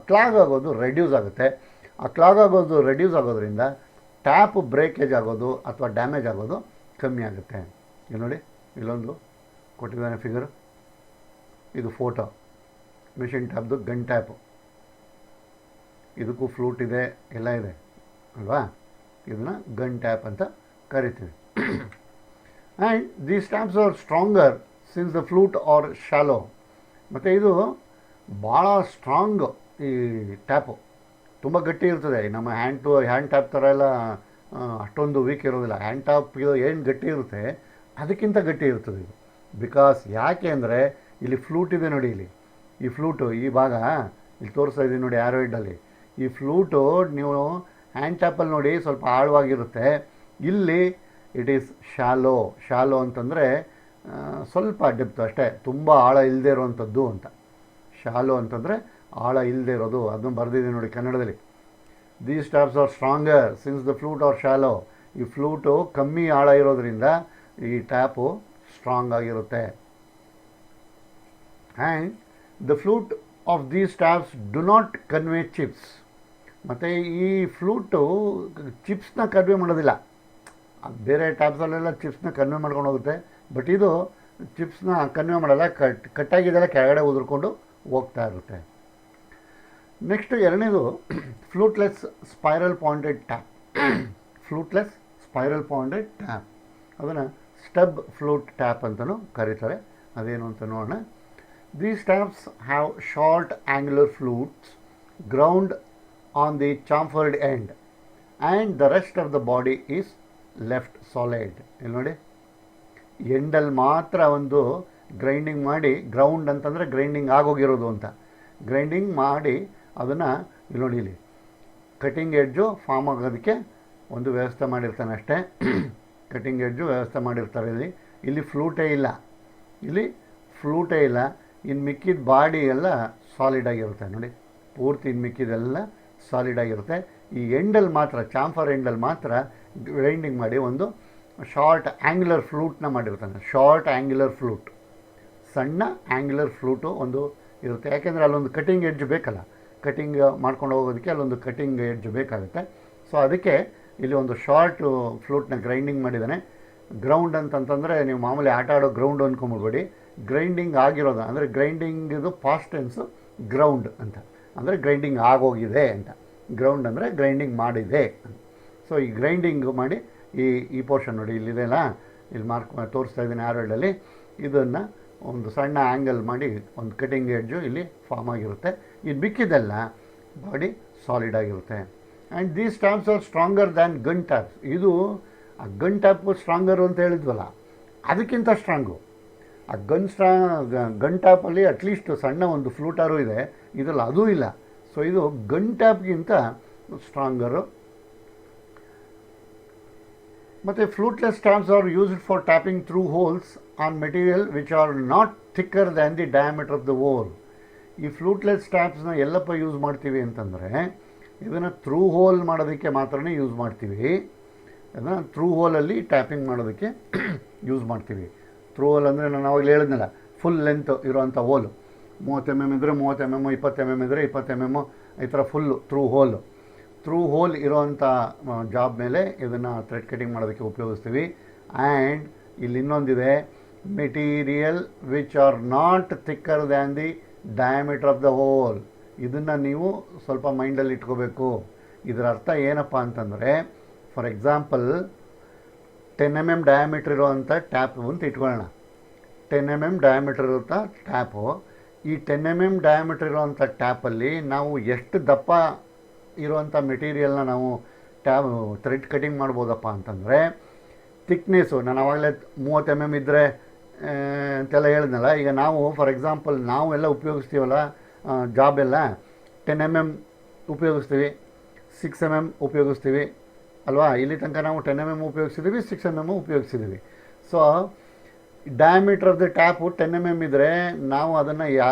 ಕ್ಲಾಗ್ ಆಗೋದು ರೆಡ್ಯೂಸ್ ಆಗುತ್ತೆ. ಆ ಕ್ಲಾಗ್ ಆಗೋದು ರೆಡ್ಯೂಸ್ ಆಗೋದ್ರಿಂದ ಟ್ಯಾಪ್ ಬ್ರೇಕೇಜ್ ಆಗೋದು ಅಥವಾ ಡ್ಯಾಮೇಜ್ ಆಗೋದು ಕಮ್ಮಿ ಆಗುತ್ತೆ. ಇಲ್ಲಿ ನೋಡಿ, ಇಲ್ಲೊಂದು ಕೊಟ್ಟಿದ್ದಾನೆ ಫಿಗರು, ಇದು ಫೋಟೋ ಮಿಷಿನ್ ಟ್ಯಾಪ್ದು ಗನ್ ಟ್ಯಾಪು. ಇದಕ್ಕೂ ಫ್ಲೂಟ್ ಇದೆ, ಎಲ್ಲ ಇದೆ ಅಲ್ವಾ. ಇದನ್ನು ಗನ್ ಟ್ಯಾಪ್ ಅಂತ ಕರಿತೀವಿ. And these taps are stronger since the flute are shallow. ಮತ್ತು ಇದು ಭಾಳ ಸ್ಟ್ರಾಂಗ್ ಈ ಟ್ಯಾಪು, ತುಂಬ ಗಟ್ಟಿ ಇರ್ತದೆ. ನಮ್ಮ ಹ್ಯಾಂಡ್ ಟ್ಯಾಪ್ ಥರ ಎಲ್ಲ ಅಷ್ಟೊಂದು ವೀಕ್ ಇರೋದಿಲ್ಲ. ಹ್ಯಾಂಡ್ ಟ್ಯಾಪ್ ಇದು ಏನು ಗಟ್ಟಿ ಇರುತ್ತೆ ಅದಕ್ಕಿಂತ ಗಟ್ಟಿ ಇರ್ತದೆ ಇದು. ಬಿಕಾಸ್ ಯಾಕೆ ಅಂದರೆ ಇಲ್ಲಿ ಫ್ಲೂಟ್ ಇದೆ ನೋಡಿ, ಇಲ್ಲಿ ಈ ಫ್ಲೂಟು ಈ ಭಾಗ ಇಲ್ಲಿ ತೋರಿಸ್ತಾ ಇದ್ದೀನಿ ನೋಡಿ ಆ್ಯರೋಯ್ಡಲ್ಲಿ. ಈ ಫ್ಲೂಟು ನೀವು ಹ್ಯಾಂಡ್ ಟ್ಯಾಪಲ್ಲಿ ನೋಡಿ ಸ್ವಲ್ಪ ಆಳವಾಗಿರುತ್ತೆ. ಇಲ್ಲಿ ಇಟ್ ಈಸ್ ಶಾಲೋ ಅಂತಂದರೆ ಸ್ವಲ್ಪ ಡೆಪ್ತ್ ಅಷ್ಟೇ, ತುಂಬ ಆಳ ಇಲ್ಲದೆ ಇರೋವಂಥದ್ದು ಅಂತ. ಶಾಲೋ ಅಂತಂದರೆ ಆಳ ಇಲ್ಲದೆ ಇರೋದು. ಅದನ್ನು ಬರೆದಿದ್ದೀನಿ ನೋಡಿ ಕನ್ನಡದಲ್ಲಿ. These taps are stronger since the flute are shallow. ಈ ಫ್ಲೂಟು ಕಮ್ಮಿ ಆಳ ಇರೋದ್ರಿಂದ ಈ ಟ್ಯಾಪು ಸ್ಟ್ರಾಂಗ್ ಆಗಿರುತ್ತೆ. And the flute of these taps do not convey chips. ಮತ್ತು ಈ ಫ್ಲೂಟು ಚಿಪ್ಸ್ನ ಕನ್ವೆ ಮಾಡೋದಿಲ್ಲ. ಬೇರೆ ಟ್ಯಾಪ್ಸಲ್ಲೆಲ್ಲ ಚಿಪ್ಸ್ನ ಕನ್ವೆ ಮಾಡ್ಕೊಂಡು ಹೋಗುತ್ತೆ, ಬಟ್ ಇದು ಚಿಪ್ಸ್ನ ಕನ್ವೆ ಮಾಡಲ್ಲ. ಕಟ್ಟಾಗಿದ್ದೆಲ್ಲ ಕೆಳಗಡೆ ಉದುರ್ಕೊಂಡು ಹೋಗ್ತಾ ಇರುತ್ತೆ. ನೆಕ್ಸ್ಟ್ ಎರಡನೇದು fluteless spiral pointed tap. Fluteless spiral pointed tap, ಅದನ್ನು ಸ್ಟಬ್ ಫ್ಲೂಟ್ ಟ್ಯಾಪ್ ಅಂತಲೂ ಕರೀತಾರೆ. ಅದೇನು ಅಂತ ನೋಡೋಣ. These taps have short angular flutes ground on the chamfered end and the rest of the body is left solid. ಇಲ್ಲಿ ನೋಡಿ, ಎಂಡಲ್ಲಿ ಮಾತ್ರ ಒಂದು ಗ್ರೈಂಡಿಂಗ್ ಮಾಡಿ, ಗ್ರೌಂಡ್ ಅಂತಂದರೆ ಗ್ರೈಂಡಿಂಗ್ ಆಗೋಗಿರೋದು ಅಂತ, ಗ್ರೈಂಡಿಂಗ್ ಮಾಡಿ ಅದನ್ನು ಇಲ್ಲಿ ನೋಡಿ, ಇಲ್ಲಿ ಕಟಿಂಗ್ ಎಡ್ಜು ಫಾರ್ಮ್ ಆಗೋದಕ್ಕೆ ಒಂದು ವ್ಯವಸ್ಥೆ ಮಾಡಿರ್ತಾನೆ ಅಷ್ಟೇ. ಕಟಿಂಗ್ ಎಡ್ಜು ವ್ಯವಸ್ಥೆ ಮಾಡಿರ್ತಾರೆ. ಇಲ್ಲಿ ಫ್ಲೂಟೇ ಇಲ್ಲ, ಇನ್ನು ಮಿಕ್ಕಿದ ಬಾಡಿ ಎಲ್ಲ ಸಾಲಿಡಾಗಿರುತ್ತೆ ನೋಡಿ, ಪೂರ್ತಿ ಇನ್ನು ಮಿಕ್ಕಿದೆಲ್ಲ ಸಾಲಿಡಾಗಿರುತ್ತೆ. ಈ ಎಂಡಲ್ಲಿ ಮಾತ್ರ, ಚಾಂಫರ್ ಎಂಡಲ್ಲಿ ಮಾತ್ರ ಗ್ರೈಂಡಿಂಗ್ ಮಾಡಿ ಒಂದು ಶಾರ್ಟ್ ಆ್ಯಂಗ್ಯುಲರ್ ಫ್ಲೂಟ್ನ ಮಾಡಿರ್ತಾನೆ. ಶಾರ್ಟ್ ಆ್ಯಂಗ್ಯುಲರ್ ಫ್ಲೂಟ್, ಸಣ್ಣ ಆ್ಯಂಗ್ಯುಲರ್ ಫ್ಲೂಟು ಒಂದು ಇರುತ್ತೆ. ಯಾಕೆಂದರೆ ಅಲ್ಲೊಂದು ಕಟಿಂಗ್ ಎಡ್ಜ್ ಬೇಕಲ್ಲ, ಕಟಿಂಗ್ ಮಾಡ್ಕೊಂಡು ಹೋಗೋದಕ್ಕೆ ಅಲ್ಲೊಂದು ಕಟಿಂಗ್ ಎಡ್ಜ್ ಬೇಕಾಗುತ್ತೆ. ಸೊ ಅದಕ್ಕೆ ಇಲ್ಲಿ ಒಂದು ಶಾರ್ಟ್ ಫ್ಲೂಟ್ನ ಗ್ರೈಂಡಿಂಗ್ ಮಾಡಿದ್ದಾನೆ. ಗ್ರೌಂಡ್ ಅಂತಂತಂದರೆ ನೀವು ಮಾಮೂಲಿ ಆಟ ಆಡೋ ಗ್ರೌಂಡ್ ಅಂದ್ಕೊಂಬಿಡ್ಬೇಡಿ. ಗ್ರೈಂಡಿಂಗ್ ಆಗಿರೋದು ಅಂದರೆ ಗ್ರೈಂಡಿಂಗಿದು ಪಾಸ್ಟ್ ಟೆನ್ಸು ಗ್ರೌಂಡ್ ಅಂತ, ಅಂದರೆ ಗ್ರೈಂಡಿಂಗ್ ಆಗೋಗಿದೆ ಅಂತ. ಗ್ರೌಂಡ್ ಅಂದರೆ ಗ್ರೈಂಡಿಂಗ್ ಮಾಡಿದೆ ಅಂತ. ಸೊ ಈ ಗ್ರೈಂಡಿಂಗ್ ಮಾಡಿ ಈ ಪೋರ್ಷನ್ ನೋಡಿ, ಇಲ್ಲಿದೆಲ್ಲ ಇಲ್ಲಿ ಮಾರ್ಕ್ ತೋರಿಸ್ತಾ ಇದ್ದೀನಿ ಆ್ಯರೋಯ್ಡಲ್ಲಿ. ಇದನ್ನು ಒಂದು ಸಣ್ಣ ಆ್ಯಂಗಲ್ ಮಾಡಿ ಒಂದು ಕಟಿಂಗ್ ಎಡ್ಜು ಇಲ್ಲಿ ಫಾರ್ಮ್ ಆಗಿರುತ್ತೆ. ಇದು ಬಿಕ್ಕಿದೆಲ್ಲ ಬಾಡಿ ಸಾಲಿಡ್ ಆಗಿರುತ್ತೆ. And these taps are stronger than gun taps. ಇದು ಆ ಗನ್ ಟ್ಯಾಪು ಸ್ಟ್ರಾಂಗರು ಅಂತ ಹೇಳಿದ್ವಲ್ಲ, ಅದಕ್ಕಿಂತ ಸ್ಟ್ರಾಂಗು. ಆ ಗನ್ ಟ್ಯಾಪಲ್ಲಿ ಅಟ್ಲೀಸ್ಟ್ ಸಣ್ಣ ಒಂದು ಫ್ಲೂಟಾರು ಇದೆ, ಇದರಲ್ಲಿ ಅದೂ ಇಲ್ಲ. ಸೊ ಇದು ಗನ್ ಟ್ಯಾಪ್ಗಿಂತ ಸ್ಟ್ರಾಂಗರು. ಮತ್ತು fluteless taps are used for tapping through holes on material which are not thicker than the diameter of the hole. ಈ ಫ್ಲೂಟ್ಲೆಸ್ ಟ್ಯಾಪ್ಸ್ನ ಎಲ್ಲಪ್ಪ ಯೂಸ್ ಮಾಡ್ತೀವಿ ಅಂತಂದರೆ, ಇದನ್ನು ಥ್ರೂ ಹೋಲ್ ಮಾಡೋದಕ್ಕೆ ಮಾತ್ರನೇ ಯೂಸ್ ಮಾಡ್ತೀವಿ. ಅದನ್ನು ಥ್ರೂ ಹೋಲಲ್ಲಿ ಟ್ಯಾಪಿಂಗ್ ಮಾಡೋದಕ್ಕೆ ಯೂಸ್ ಮಾಡ್ತೀವಿ. ಥ್ರೂ ಹೋಲ್ ಅಂದರೆ ನಾನು ಅವಾಗಲೇ ಹೇಳಿದ್ನಲ್ಲ, ಫುಲ್ ಲೆಂತ್ ಇರೋವಂಥ ಹೋಲು, 30 mm ಇದ್ದರೆ 30 mm, 20 mm ಇದ್ದರೆ 20 mm, ಈ ಥರ ಫುಲ್ಲು ಥ್ರೂ ಹೋಲ್ ಇರೋವಂಥ ಜಾಬ್ ಮೇಲೆ ಇದನ್ನು ಥ್ರೆಡ್ ಕಟಿಂಗ್ ಮಾಡೋದಕ್ಕೆ ಉಪಯೋಗಿಸ್ತೀವಿ. ಆ್ಯಂಡ್ ಇಲ್ಲಿ ಇನ್ನೊಂದಿದೆ, material which are not thicker than the diameter of the hole. ಇದನ್ನು ನೀವು ಸ್ವಲ್ಪ ಮೈಂಡಲ್ಲಿ ಇಟ್ಕೋಬೇಕು. ಇದರ ಅರ್ಥ ಏನಪ್ಪ ಅಂತಂದರೆ, ಫಾರ್ ಎಕ್ಸಾಂಪಲ್ 10 mm ಡಯಾಮೀಟ್ರ್ ಇರೋವಂಥ ಟ್ಯಾಪು ಅಂತ ಇಟ್ಕೊಳ್ಳೋಣ. 10 mm ಡಯಾಮೀಟ್ರ್ ಇರೋಂಥ ಟ್ಯಾಪು. ಈ 10 mm ಡಯಾಮೀಟ್ರ್ ಇರೋವಂಥ ಟ್ಯಾಪಲ್ಲಿ ನಾವು ಎಷ್ಟು ದಪ್ಪ ಇರುವಂಥ ಮೆಟೀರಿಯಲ್ನ ನಾವು ಥ್ರೆಡ್ ಕಟಿಂಗ್ ಮಾಡ್ಬೋದಪ್ಪ ಅಂತಂದರೆ, ಥಿಕ್ನೆಸ್ಸು ನಾನು ಆವಾಗಲೇ 30 mm ಇದ್ದರೆ ಅಂತೆಲ್ಲ ಹೇಳಿದ್ನಲ್ಲ. ಈಗ ನಾವು ಫಾರ್ ಎಕ್ಸಾಂಪಲ್ ನಾವೆಲ್ಲ ಉಪಯೋಗಿಸ್ತೀವಲ್ಲ ಜಾಬೆಲ್ಲ 10 mm ಉಪಯೋಗಿಸ್ತೀವಿ, 6 mm ಉಪಯೋಗಿಸ್ತೀವಿ ಅಲ್ವಾ. ಇಲ್ಲಿ ತನಕ ನಾವು 10 mm ಉಪಯೋಗಿಸಿದ್ದೀವಿ, 6 mm ಉಪಯೋಗಿಸಿದ್ದೀವಿ. So diameter of the tap 10 mm ಇದ್ದರೆ ನಾವು ಅದನ್ನು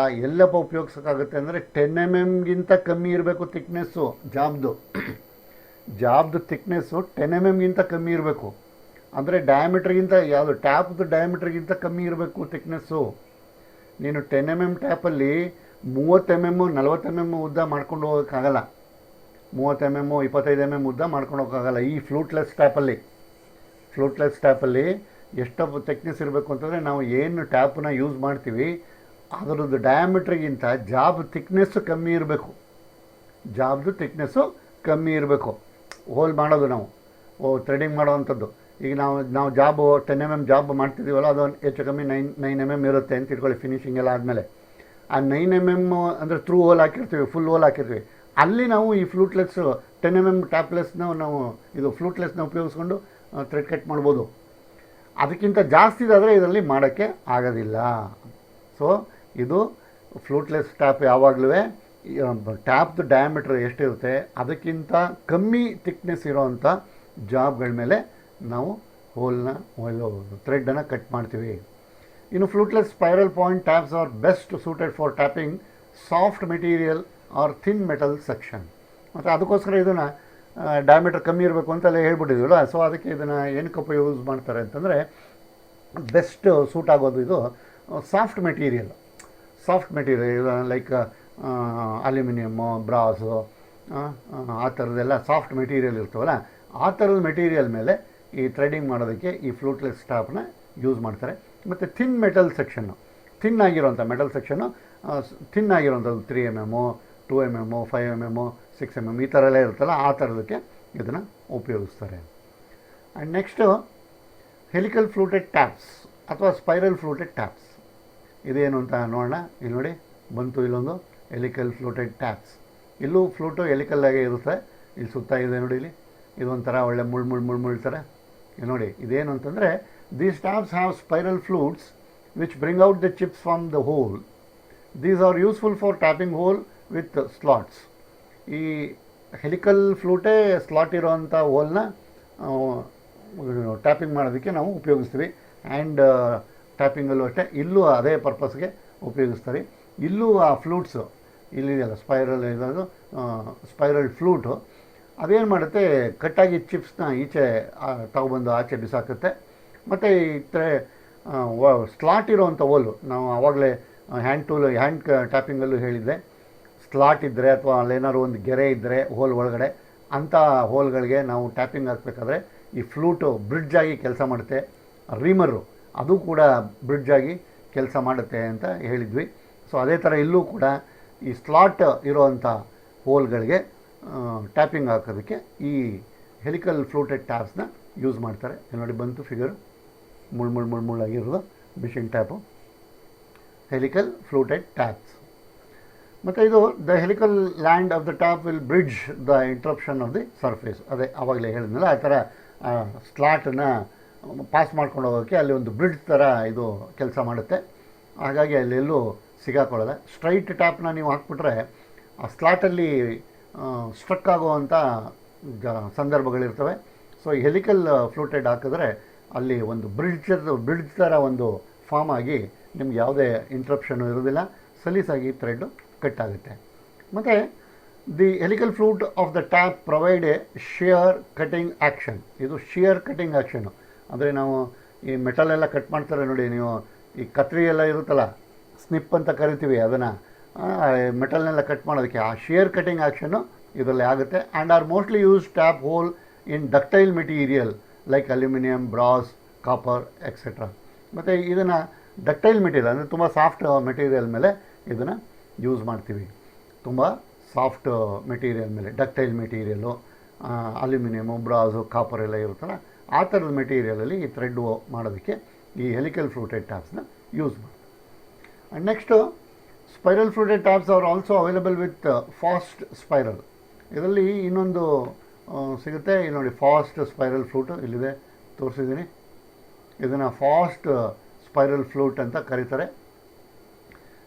ಎಲ್ಲಪ್ಪ ಉಪಯೋಗಿಸೋಕ್ಕಾಗುತ್ತೆ ಅಂದರೆ 10 mm ಕಮ್ಮಿ ಇರಬೇಕು ಥಿಕ್ನೆಸ್ಸು. ಜಾಬ್ದು ಥಿಕ್ನೆಸ್ಸು 10 mm ಕಮ್ಮಿ ಇರಬೇಕು. ಅಂದರೆ ಡಯಾಮೀಟ್ರಿಗಿಂತ, ಯಾವುದು ಟ್ಯಾಪ್ದು ಡಯಾಮೀಟ್ರಿಗಿಂತ ಕಮ್ಮಿ ಇರಬೇಕು ಥಿಕ್ನೆಸ್ಸು. ನೀನು 10 mm ಟ್ಯಾಪಲ್ಲಿ 30 mm 40 mm ಉದ್ದ ಮಾಡ್ಕೊಂಡು ಹೋಗೋಕ್ಕಾಗಲ್ಲ. 30 mm 25 mm ಉದ್ದ ಮಾಡ್ಕೊಂಡು ಹೋಗೋಕ್ಕಾಗಲ್ಲ ಈ ಫ್ಲೂಟ್ಲೆಸ್ ಟ್ಯಾಪಲ್ಲಿ. ಎಷ್ಟು ಥಿಕ್ನೆಸ್ ಇರಬೇಕು ಅಂತಂದರೆ ನಾವು ಏನು ಟ್ಯಾಪನ್ನ ಯೂಸ್ ಮಾಡ್ತೀವಿ ಅದರದ್ದು ಡಯಾಮೀಟ್ರಿಗಿಂತ ಜಾಬ್ ಥಿಕ್ನೆಸ್ಸು ಕಮ್ಮಿ ಇರಬೇಕು. ಹೋಲ್ ಮಾಡೋದು ನಾವು ಥ್ರೆಡಿಂಗ್ ಮಾಡೋವಂಥದ್ದು. ಈಗ ನಾವು ಜಾಬು 10 mm ಜಾಬ್ ಮಾಡ್ತಿದ್ದೀವಲ್ಲ, ಅದು ಹೆಚ್ಚು ಕಮ್ಮಿ 9 mm ಇರುತ್ತೆ ಅಂತ ಇಟ್ಕೊಳ್ಳಿ. ಫಿನಿಷಿಂಗ್ ಎಲ್ಲ ಆದಮೇಲೆ ಆ 9 mm ಅಂದರೆ ಥ್ರೂ ಹೋಲ್ ಹಾಕಿರ್ತೀವಿ, ಫುಲ್ ಹೋಲ್ ಹಾಕಿರ್ತೀವಿ. ಅಲ್ಲಿ ನಾವು ಈ ಫ್ಲೂಟ್ಲೆಸ್ 10 mm ಟ್ಯಾಪ್ಲೆಸ್ನ ನಾವು ಇದು ಫ್ಲೂಟ್ಲೆಸ್ನ ಉಪಯೋಗಿಸ್ಕೊಂಡು ಥ್ರೆಡ್ ಕಟ್ ಮಾಡ್ಬೋದು. ಅದಕ್ಕಿಂತ ಜಾಸ್ತಿದಾದರೆ ಇದರಲ್ಲಿ ಮಾಡೋಕ್ಕೆ ಆಗೋದಿಲ್ಲ. ಸೊ ಇದು ಫ್ಲೂಟ್ಲೆಸ್ ಟ್ಯಾಪ್ ಯಾವಾಗಲೂ ಟ್ಯಾಪ್ದು ಡಯಾಮೀಟ್ರ್ ಎಷ್ಟಿರುತ್ತೆ ಅದಕ್ಕಿಂತ ಕಮ್ಮಿ ಥಿಕ್ನೆಸ್ ಇರೋವಂಥ ಜಾಬ್ಗಳ ಮೇಲೆ ನಾವು ಥ್ರೆಡ್ಡನ್ನು ಕಟ್ ಮಾಡ್ತೀವಿ. ಇನ್ನು fluteless spiral point taps are best suited for tapping soft material or thin metal section. ಮತ್ತು ಅದಕ್ಕೋಸ್ಕರ ಇದನ್ನು ಡಯಾಮೀಟರ್ ಕಮ್ಮಿ ಇರಬೇಕು ಅಂತೆಲ್ಲ ಹೇಳ್ಬಿಟ್ಟಿದ್ದೀವಲ್ಲ. ಸೊ ಅದಕ್ಕೆ ಇದನ್ನು ಏನಕ್ಕಪ್ಪ ಯೂಸ್ ಮಾಡ್ತಾರೆ ಅಂತಂದರೆ, ಬೆಸ್ಟ್ ಸೂಟ್ ಆಗೋದು ಇದು ಸಾಫ್ಟ್ ಮೆಟೀರಿಯಲ್ ಲೈಕ್ ಅಲ್ಯೂಮಿನಿಯಮ್ಮು, ಬ್ರಾಸು, ಆ ಥರದ್ದೆಲ್ಲ ಸಾಫ್ಟ್ ಮೆಟೀರಿಯಲ್ ಇರ್ತವಲ್ಲ, ಆ ಥರದ ಮೆಟೀರಿಯಲ್ ಮೇಲೆ ಈ ಥ್ರೆಡಿಂಗ್ ಮಾಡೋದಕ್ಕೆ ಈ ಫ್ಲೂಟ್ಲೆಸ್ ಟ್ಯಾಪ್ನ ಯೂಸ್ ಮಾಡ್ತಾರೆ. ಮತ್ತು ಥಿನ್ ಮೆಟಲ್ ಸೆಕ್ಷನ್ನು, ಥಿನ್ ಆಗಿರೋಂಥ 3 mm, 2 mm, 5 mm, 6 mm ಈ ಥರ ಎಲ್ಲ ಇರುತ್ತಲ್ಲ, ಆ ಥರದಕ್ಕೆ ಇದನ್ನು ಉಪಯೋಗಿಸ್ತಾರೆ. And next helical fluted taps ಅಥವಾ ಸ್ಪೈರಲ್ ಫ್ಲೂಟೆಡ್ ಟ್ಯಾಪ್ಸ್. ಇದೇನು ಅಂತ ನೋಡೋಣ. ಇಲ್ಲಿ ನೋಡಿ ಬಂತು ಇಲ್ಲೊಂದು ಹೆಲಿಕಲ್ ಫ್ಲೂಟೆಡ್ ಟ್ಯಾಪ್ಸ್. ಇಲ್ಲೂ ಫ್ಲೂಟು ಹೆಲಿಕಲ್ಲಾಗೆ ಇರುತ್ತೆ. ಇಲ್ಲಿ ಸುತ್ತ ಇದೆ ನೋಡಿ, ಇಲ್ಲಿ ಇದೊಂಥರ ಒಳ್ಳೆ ಮುಳ್ಳು ಥರ. ಇಲ್ಲಿ ನೋಡಿ ಇದೇನು ಅಂತಂದರೆ, these taps have spiral flutes which bring out the chips from the hole. These are useful for tapping hole with slots. ಈ ಹೆಲಿಕಲ್ ಫ್ಲೂಟೇ ಸ್ಲಾಟ್ ಇರೋವಂಥ ಹೋಲ್ನ ಟ್ಯಾಪಿಂಗ್ ಮಾಡೋದಕ್ಕೆ ನಾವು ಉಪಯೋಗಿಸ್ತೀವಿ. ಆ್ಯಂಡ್ ಟ್ಯಾಪಿಂಗಲ್ಲೂ ಅಷ್ಟೇ, ಇಲ್ಲೂ ಅದೇ ಪರ್ಪಸ್ಗೆ ಉಪಯೋಗಿಸ್ತಾರೆ. ಇಲ್ಲೂ ಆ ಫ್ಲೂಟ್ಸು ಇಲ್ಲಿದೆಯಲ್ಲ ಸ್ಪೈರಲ್ ಫ್ಲೂಟು, ಅದೇನು ಮಾಡುತ್ತೆ, ಕಟ್ಟಾಗಿ ಚಿಪ್ಸ್ನ ಈಚೆ ತಗೊಬಂದು ಆಚೆ ಬಿಸಾಕುತ್ತೆ. ಮತ್ತು ಈ ಸ್ಲಾಟ್ ಇರೋವಂಥ ಹೋಲು, ನಾವು ಆವಾಗಲೇ ಹ್ಯಾಂಡ್ ಟ್ಯಾಪಿಂಗಲ್ಲೂ ಹೇಳಿದ್ದೆ, ಸ್ಲಾಟ್ ಇದ್ದರೆ ಅಥವಾ ಅಲ್ಲೇನಾದ್ರು ಒಂದು ಗೆರೆ ಇದ್ದರೆ ಹೋಲ್ ಒಳಗಡೆ, ಅಂಥ ಹೋಲ್ಗಳಿಗೆ ನಾವು ಟ್ಯಾಪಿಂಗ್ ಹಾಕಬೇಕಾದ್ರೆ ಈ ಫ್ಲೂಟು ಬ್ರಿಡ್ಜಾಗಿ ಕೆಲಸ ಮಾಡುತ್ತೆ. ರೀಮರು ಅದು ಕೂಡ ಬ್ರಿಡ್ಜಾಗಿ ಕೆಲಸ ಮಾಡುತ್ತೆ ಅಂತ ಹೇಳಿದ್ವಿ. ಸೊ ಅದೇ ಥರ ಇಲ್ಲೂ ಕೂಡ ಈ ಸ್ಲಾಟ್ ಇರೋವಂಥ ಹೋಲ್ಗಳಿಗೆ ಟ್ಯಾಪಿಂಗ್ ಹಾಕೋದಕ್ಕೆ ಈ ಹೆಲಿಕಲ್ ಫ್ಲೂಟೆಡ್ ಟ್ಯಾಪ್ಸ್ನ ಯೂಸ್ ಮಾಡ್ತಾರೆ. ನೋಡಿ ಬಂತು ಫಿಗರು, ಮುಳ್ಳಾಗಿರೋದು machine tap, helical fluted taps. ಮತ್ತು ಇದು the helical land of the tap will bridge the interruption of the surface. ಅದೇ ಆವಾಗಲೇ ಹೇಳಿದ್ನಲ್ಲ, ಆ ಥರ ಸ್ಲಾಟನ್ನು ಪಾಸ್ ಮಾಡ್ಕೊಂಡು ಹೋಗೋಕ್ಕೆ ಅಲ್ಲಿ ಒಂದು ಬ್ರಿಡ್ಜ್ ಥರ ಇದು ಕೆಲಸ ಮಾಡುತ್ತೆ. ಹಾಗಾಗಿ ಅಲ್ಲೆಲ್ಲೂ ಸಿಗಾಕೊಳ್ಳೋಲ್ಲ. ಸ್ಟ್ರೈಟ್ ಟ್ಯಾಪ್ನ ನೀವು ಹಾಕ್ಬಿಟ್ರೆ ಆ ಸ್ಲಾಟಲ್ಲಿ ಸ್ಟ್ರಕ್ ಆಗುವಂಥ ಸಂದರ್ಭಗಳಿರ್ತವೆ. ಸೊ ಈ ಹೆಲಿಕಲ್ ಫ್ಲೂಟೆಡ್ ಹಾಕಿದ್ರೆ ಅಲ್ಲಿ ಒಂದು ಬ್ರಿಡ್ಜ್ ಥರ ಒಂದು ಫಾರ್ಮ್ ಆಗಿ ನಿಮ್ಗೆ ಯಾವುದೇ ಇಂಟ್ರಪ್ಷನ್ನು ಇರೋದಿಲ್ಲ, ಸಲೀಸಾಗಿ ಥ್ರೆಡ್ಡು ಕಟ್ ಆಗುತ್ತೆ. ಮತ್ತು the helical flute of the tap provide A shear cutting action. ಇದು ಶಿಯರ್ ಕಟಿಂಗ್ ಆ್ಯಕ್ಷನು ಅಂದರೆ ನಾವು ಈ ಮೆಟಲೆಲ್ಲ ಕಟ್ ಮಾಡ್ತಾರೆ ನೋಡಿ, ನೀವು ಈ ಕತ್ರಿ ಎಲ್ಲ ಇರುತ್ತಲ್ಲ, ಸ್ನಿಪ್ ಅಂತ ಕರಿತೀವಿ ಅದನ್ನು, ಮೆಟಲ್ನೆಲ್ಲ ಕಟ್ ಮಾಡೋದಕ್ಕೆ ಆ ಶಿಯರ್ ಕಟಿಂಗ್ ಆ್ಯಕ್ಷನ್ನು ಇದರಲ್ಲಿ ಆಗುತ್ತೆ. And are mostly use tap hole in ductile material like aluminium, brass, copper etcetera. ಮತ್ತು ಇದನ್ನು ಡಕ್ಟೈಲ್ ಮೆಟೀರಿಯಲ್ ಅಂದರೆ ತುಂಬ ಸಾಫ್ಟ್ ಮೆಟೀರಿಯಲ್ ಮೇಲೆ ಇದನ್ನು ಯೂಸ್ ಮಾಡ್ತೀವಿ. ತುಂಬ ಸಾಫ್ಟ್ ಮೆಟೀರಿಯಲ್ ಮೇಲೆ, ಡಕ್ಟೈಲ್ ಮೆಟೀರಿಯಲ್ಲು, ಅಲ್ಯೂಮಿನಿಯಮು, ಬ್ರಾಸು, ಕಾಪರ್ ಎಲ್ಲ ಇರುತ್ತಲ್ಲ, ಆ ಥರದ ಮೆಟೀರಿಯಲಲ್ಲಿ ಈ ಥ್ರೆಡ್ ಮಾಡೋದಕ್ಕೆ ಈ ಹೆಲಿಕಲ್ ಫ್ಲೂಟೆಡ್ ಟ್ಯಾಪ್ಸ್ನ ಯೂಸ್ ಮಾಡ್ತೀವಿ. And next spiral fluted taps are also available with fast spiral. ಇದರಲ್ಲಿ ಇನ್ನೊಂದು ಸಿಗುತ್ತೆ. ಇಲ್ಲಿ ನೋಡಿ ಫಾಸ್ಟ್ ಸ್ಪೈರಲ್ ಫ್ಲೂಟು ಇಲ್ಲಿದೆ, ತೋರಿಸಿದ್ದೀನಿ. ಇದನ್ನು ಫಾಸ್ಟ್ ಸ್ಪೈರಲ್ ಫ್ಲೂಟ್ ಅಂತ ಕರೀತಾರೆ.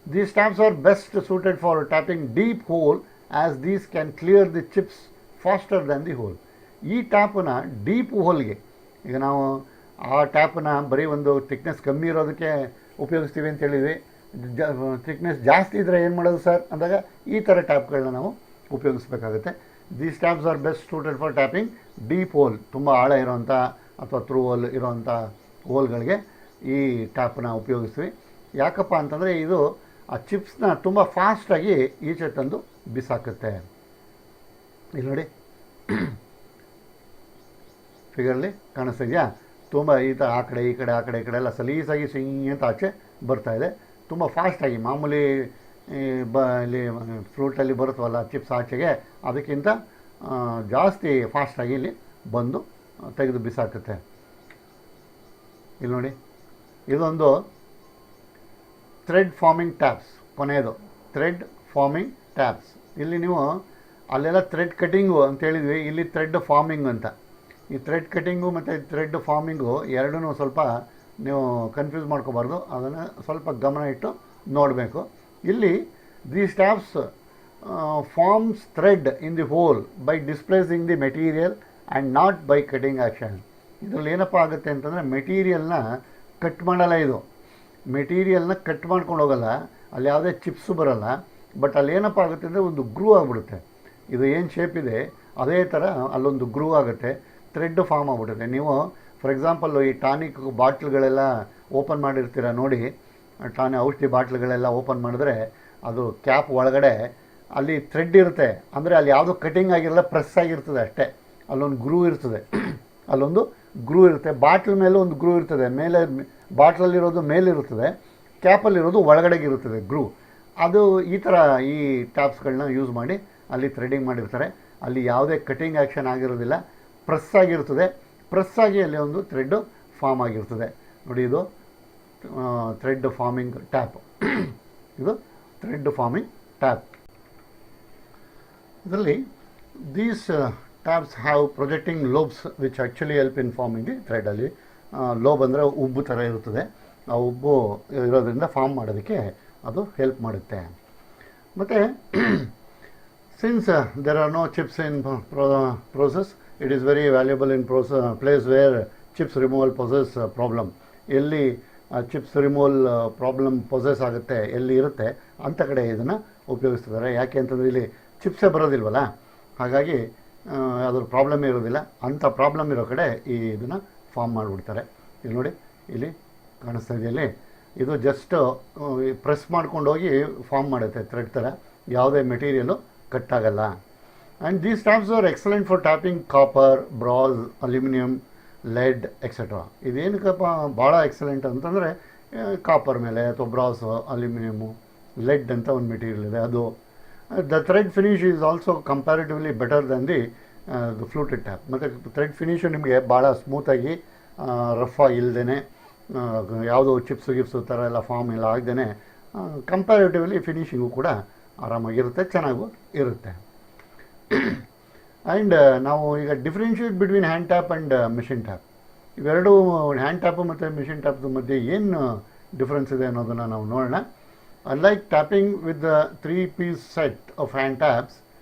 These taps are best suited for tapping deep hole as these can clear the chips faster than the hole. ಈ ಟ್ಯಾಪನ್ನ ಡೀಪ್ ಹೋಲ್ಗೆ, ಈಗ ನಾವು ಆ ಟ್ಯಾಪನ್ನ ಬರೀ ಒಂದು ಥಿಕ್ನೆಸ್ ಕಮ್ಮಿ ಇರೋದಕ್ಕೆ ಉಪಯೋಗಿಸ್ತೀವಿ ಅಂತ ಹೇಳಿದ್ವಿ. ಥಿಕ್ನೆಸ್ ಜಾಸ್ತಿ ಇದ್ದರೆ ಏನು ಮಾಡೋದು ಸರ್ ಅಂದಾಗ ಈ ಥರ ಟ್ಯಾಪ್ಗಳನ್ನ ನಾವು ಉಪಯೋಗಿಸ್ಬೇಕಾಗುತ್ತೆ. These taps are best suited for tapping deep hole, ತುಂಬ ಆಳ ಇರೋವಂಥ ಅಥವಾ ಥ್ರೂ ಹೋಲ್ ಇರೋವಂಥ ಹೋಲ್ಗಳಿಗೆ ಈ ಟ್ಯಾಪನ್ನ ಉಪಯೋಗಿಸ್ತೀವಿ. ಯಾಕಪ್ಪ ಅಂತಂದರೆ ಇದು ಆ ಚಿಪ್ಸ್ನ ತುಂಬ ಫಾಸ್ಟಾಗಿ ಈಚೆ ತಂದು ಬಿಸಾಕುತ್ತೆ. ಇಲ್ಲಿ ನೋಡಿ ಫಿಗರ್ಲಿ ಕಾಣಿಸ್ತಿದೆಯಾ, ತುಂಬ ಈ ಥರ ಆ ಕಡೆ ಈ ಕಡೆ ಆ ಕಡೆ ಈ ಕಡೆ ಎಲ್ಲ ಸಲೀಸಾಗಿ ಸಿಂಗ್ ಅಂತ ಆಚೆ ಬರ್ತಾಯಿದೆ. ತುಂಬ ಫಾಸ್ಟಾಗಿ ಮಾಮೂಲಿ ಇಲ್ಲಿ ಫ್ರೂಟಲ್ಲಿ ಬರುತ್ತವಲ್ಲ ಚಿಪ್ಸ್ ಆಚೆಗೆ, ಅದಕ್ಕಿಂತ ಜಾಸ್ತಿ ಫಾಸ್ಟಾಗಿ ಇಲ್ಲಿ ಬಂದು ತೆಗೆದು ಬಿಸಾಕುತ್ತೆ. ಇಲ್ಲಿ ನೋಡಿ, ಇದೊಂದು ಥ್ರೆಡ್ ಫಾರ್ಮಿಂಗ್ ಟ್ಯಾಪ್ಸ್, ಕೊನೆಯದು ಥ್ರೆಡ್ ಫಾರ್ಮಿಂಗ್ ಟ್ಯಾಪ್ಸ್. ಇಲ್ಲಿ ನೀವು ಅಲ್ಲೆಲ್ಲ ಥ್ರೆಡ್ ಕಟಿಂಗು ಅಂತ ಹೇಳಿದ್ವಿ, ಇಲ್ಲಿ ಥ್ರೆಡ್ ಫಾರ್ಮಿಂಗ್ ಅಂತ. ಈ ಥ್ರೆಡ್ ಕಟಿಂಗು ಮತ್ತು ಥ್ರೆಡ್ ಫಾರ್ಮಿಂಗು ಎರಡೂ ಸ್ವಲ್ಪ ನೀವು ಕನ್ಫ್ಯೂಸ್ ಮಾಡ್ಕೋಬಾರ್ದು, ಅದನ್ನು ಸ್ವಲ್ಪ ಗಮನ ಇಟ್ಟು ನೋಡಬೇಕು. ಇಲ್ಲಿ these taps forms thread in the hole by displacing the material and not by cutting action. ಇದರಲ್ಲಿ ಏನಪ್ಪ ಆಗುತ್ತೆ ಅಂತಂದರೆ ಮೆಟೀರಿಯಲ್ನ ಕಟ್ ಮಾಡಲ್ಲ, ಇದು ಮೆಟೀರಿಯಲ್ನ ಕಟ್ ಮಾಡ್ಕೊಂಡು ಹೋಗಲ್ಲ, ಅಲ್ಲಿ ಯಾವುದೇ ಚಿಪ್ಸು ಬರೋಲ್ಲ. ಬಟ್ ಅಲ್ಲಿ ಏನಪ್ಪ ಆಗುತ್ತೆ ಅಂದರೆ ಒಂದು ಗ್ರೂ ಆಗಿಬಿಡುತ್ತೆ. ಇದು ಏನು ಶೇಪ್ ಇದೆ ಅದೇ ಥರ ಅಲ್ಲೊಂದು ಗ್ರೂ ಆಗುತ್ತೆ, ಥ್ರೆಡ್ ಫಾರ್ಮ್ ಆಗಿಬಿಡುತ್ತೆ. ನೀವು ಫಾರ್ ಎಕ್ಸಾಂಪಲ್ಲು ಈ ಟಾನಿಕ್ ಬಾಟ್ಲ್ಗಳೆಲ್ಲ ಓಪನ್ ಮಾಡಿರ್ತೀರ ನೋಡಿ, ಔಷಧಿ ಬಾಟ್ಲ್ಗಳೆಲ್ಲ ಓಪನ್ ಮಾಡಿದ್ರೆ ಅದು ಕ್ಯಾಪ್ ಒಳಗಡೆ ಅಲ್ಲಿ ಥ್ರೆಡ್ ಇರುತ್ತೆ, ಅಂದರೆ ಅಲ್ಲಿ ಯಾವುದೋ ಕಟಿಂಗ್ ಆಗಿರಲ್ಲ, ಪ್ರೆಸ್ ಆಗಿರ್ತದೆ ಅಷ್ಟೇ. ಅಲ್ಲೊಂದು ಗ್ರೂ ಇರ್ತದೆ, ಅಲ್ಲೊಂದು ಗ್ರೂ ಇರುತ್ತೆ. ಬಾಟ್ಲ್ ಮೇಲೆ ಒಂದು ಗ್ರೂ ಇರ್ತದೆ, ಮೇಲೆ ಬಾಟ್ಲಲ್ಲಿರೋದು ಮೇಲಿರುತ್ತದೆ, ಕ್ಯಾಪಲ್ಲಿರೋದು ಒಳಗಡೆಗಿರುತ್ತದೆ ಗ್ರೂ. ಅದು ಈ ಥರ ಈ ಟ್ಯಾಪ್ಸ್ಗಳನ್ನ ಯೂಸ್ ಮಾಡಿ ಅಲ್ಲಿ ಥ್ರೆಡಿಂಗ್ ಮಾಡಿರ್ತಾರೆ. ಅಲ್ಲಿ ಯಾವುದೇ ಕಟಿಂಗ್ ಆ್ಯಕ್ಷನ್ ಆಗಿರೋದಿಲ್ಲ, ಪ್ರೆಸ್ ಆಗಿರ್ತದೆ. ಪ್ರೆಸ್ ಆಗಿ ಅಲ್ಲಿ ಒಂದು ಥ್ರೆಡ್ ಫಾರ್ಮ್ ಆಗಿರ್ತದೆ ನೋಡಿ. ಇದು ಥ್ರೆಡ್ ಫಾರ್ಮಿಂಗ್ ಟ್ಯಾಪ್, ಇದು ಥ್ರೆಡ್ ಫಾರ್ಮಿಂಗ್ ಟ್ಯಾಪ್. ಇದರಲ್ಲಿ these taps have projecting lobes which actually help in forming the ಥ್ರೆಡಲ್ಲಿ. ಲೋಬ್ ಅಂದರೆ ಉಬ್ಬು ಥರ ಇರುತ್ತದೆ, ಆ ಉಬ್ಬು ಇರೋದ್ರಿಂದ ಫಾರ್ಮ್ ಮಾಡೋದಕ್ಕೆ ಅದು ಹೆಲ್ಪ್ ಮಾಡುತ್ತೆ. ಮತ್ತು since there are no chips in process, it is very valuable in place where chips removal poses problem. ಎಲ್ಲಿ ಚಿಪ್ಸ್ ರಿಮೂವಲ್ ಪ್ರಾಬ್ಲಮ್ ಪೊಸೆಸ್ ಆಗುತ್ತೆ, ಎಲ್ಲಿ ಇರುತ್ತೆ ಅಂಥ ಕಡೆ ಇದನ್ನು ಉಪಯೋಗಿಸ್ತಿದ್ದಾರೆ. ಯಾಕೆ ಅಂತಂದರೆ ಇಲ್ಲಿ ಚಿಪ್ಸೇ ಬರೋದಿಲ್ವಲ್ಲ, ಹಾಗಾಗಿ ಅದ್ರ ಪ್ರಾಬ್ಲಮ್ ಇರೋದಿಲ್ಲ. ಅಂಥ ಪ್ರಾಬ್ಲಮ್ ಇರೋ ಕಡೆ ಇದನ್ನು ಫಾರ್ಮ್ ಮಾಡಿಬಿಡ್ತಾರೆ. ಇಲ್ಲಿ ನೋಡಿ, ಇಲ್ಲಿ ಕಾಣಿಸ್ತಾ ಇದೆಯಲ್ಲಿ, ಇದು ಜಸ್ಟ್ ಪ್ರೆಸ್ ಮಾಡ್ಕೊಂಡು ಹೋಗಿ ಫಾರ್ಮ್ ಮಾಡುತ್ತೆ ಥ್ರೆಡ್ ಥರ, ಯಾವುದೇ ಮೆಟೀರಿಯಲು ಕಟ್ಟಾಗಲ್ಲ. And these taps are excellent for tapping copper, brass, aluminium, lead etcetera. ಇದೇನಕ್ಕಪ್ಪ ಭಾಳ ಎಕ್ಸಲೆಂಟ್ ಅಂತಂದರೆ ಕಾಪರ್ ಮೇಲೆ ಅಥವಾ ಬ್ರಾಸ್, ಅಲ್ಯೂಮಿನಿಯಮು, ಲೆಡ್ ಅಂತ ಒಂದು ಮೆಟೀರಿಯಲ್ ಇದೆ ಅದು. The thread finish is also comparatively better than the fluted tap. ಮತ್ತು ಥ್ರೆಡ್ ಫಿನಿಶು ನಿಮಗೆ ಭಾಳ ಸ್ಮೂತಾಗಿ, ರಫ್ ಆಗಿ ಇಲ್ಲದೇ, ಯಾವುದೋ ಚಿಪ್ಸು ಗಿಪ್ಸು ಥರ ಎಲ್ಲ ಫಾರ್ಮ್ ಎಲ್ಲ ಆಗದೇ ಕಂಪ್ಯಾರಿಟಿವ್ಲಿ ಫಿನಿಶಿಂಗು ಕೂಡ ಆರಾಮಾಗಿರುತ್ತೆ, ಚೆನ್ನಾಗೂ ಇರುತ್ತೆ. ಆ್ಯಂಡ್ ನಾವು ಈಗ differentiate between hand tap and machine tap. ಇವೆರಡು ಹ್ಯಾಂಡ್ ಟ್ಯಾಪು ಮತ್ತು ಮಿಷಿನ್ ಟ್ಯಾಪ್ದು ಮಧ್ಯೆ ಏನು ಡಿಫ್ರೆನ್ಸ್ ಇದೆ ಅನ್ನೋದನ್ನು ನಾವು ನೋಡೋಣ. Unlike tapping with the 3-piece set of hand taps,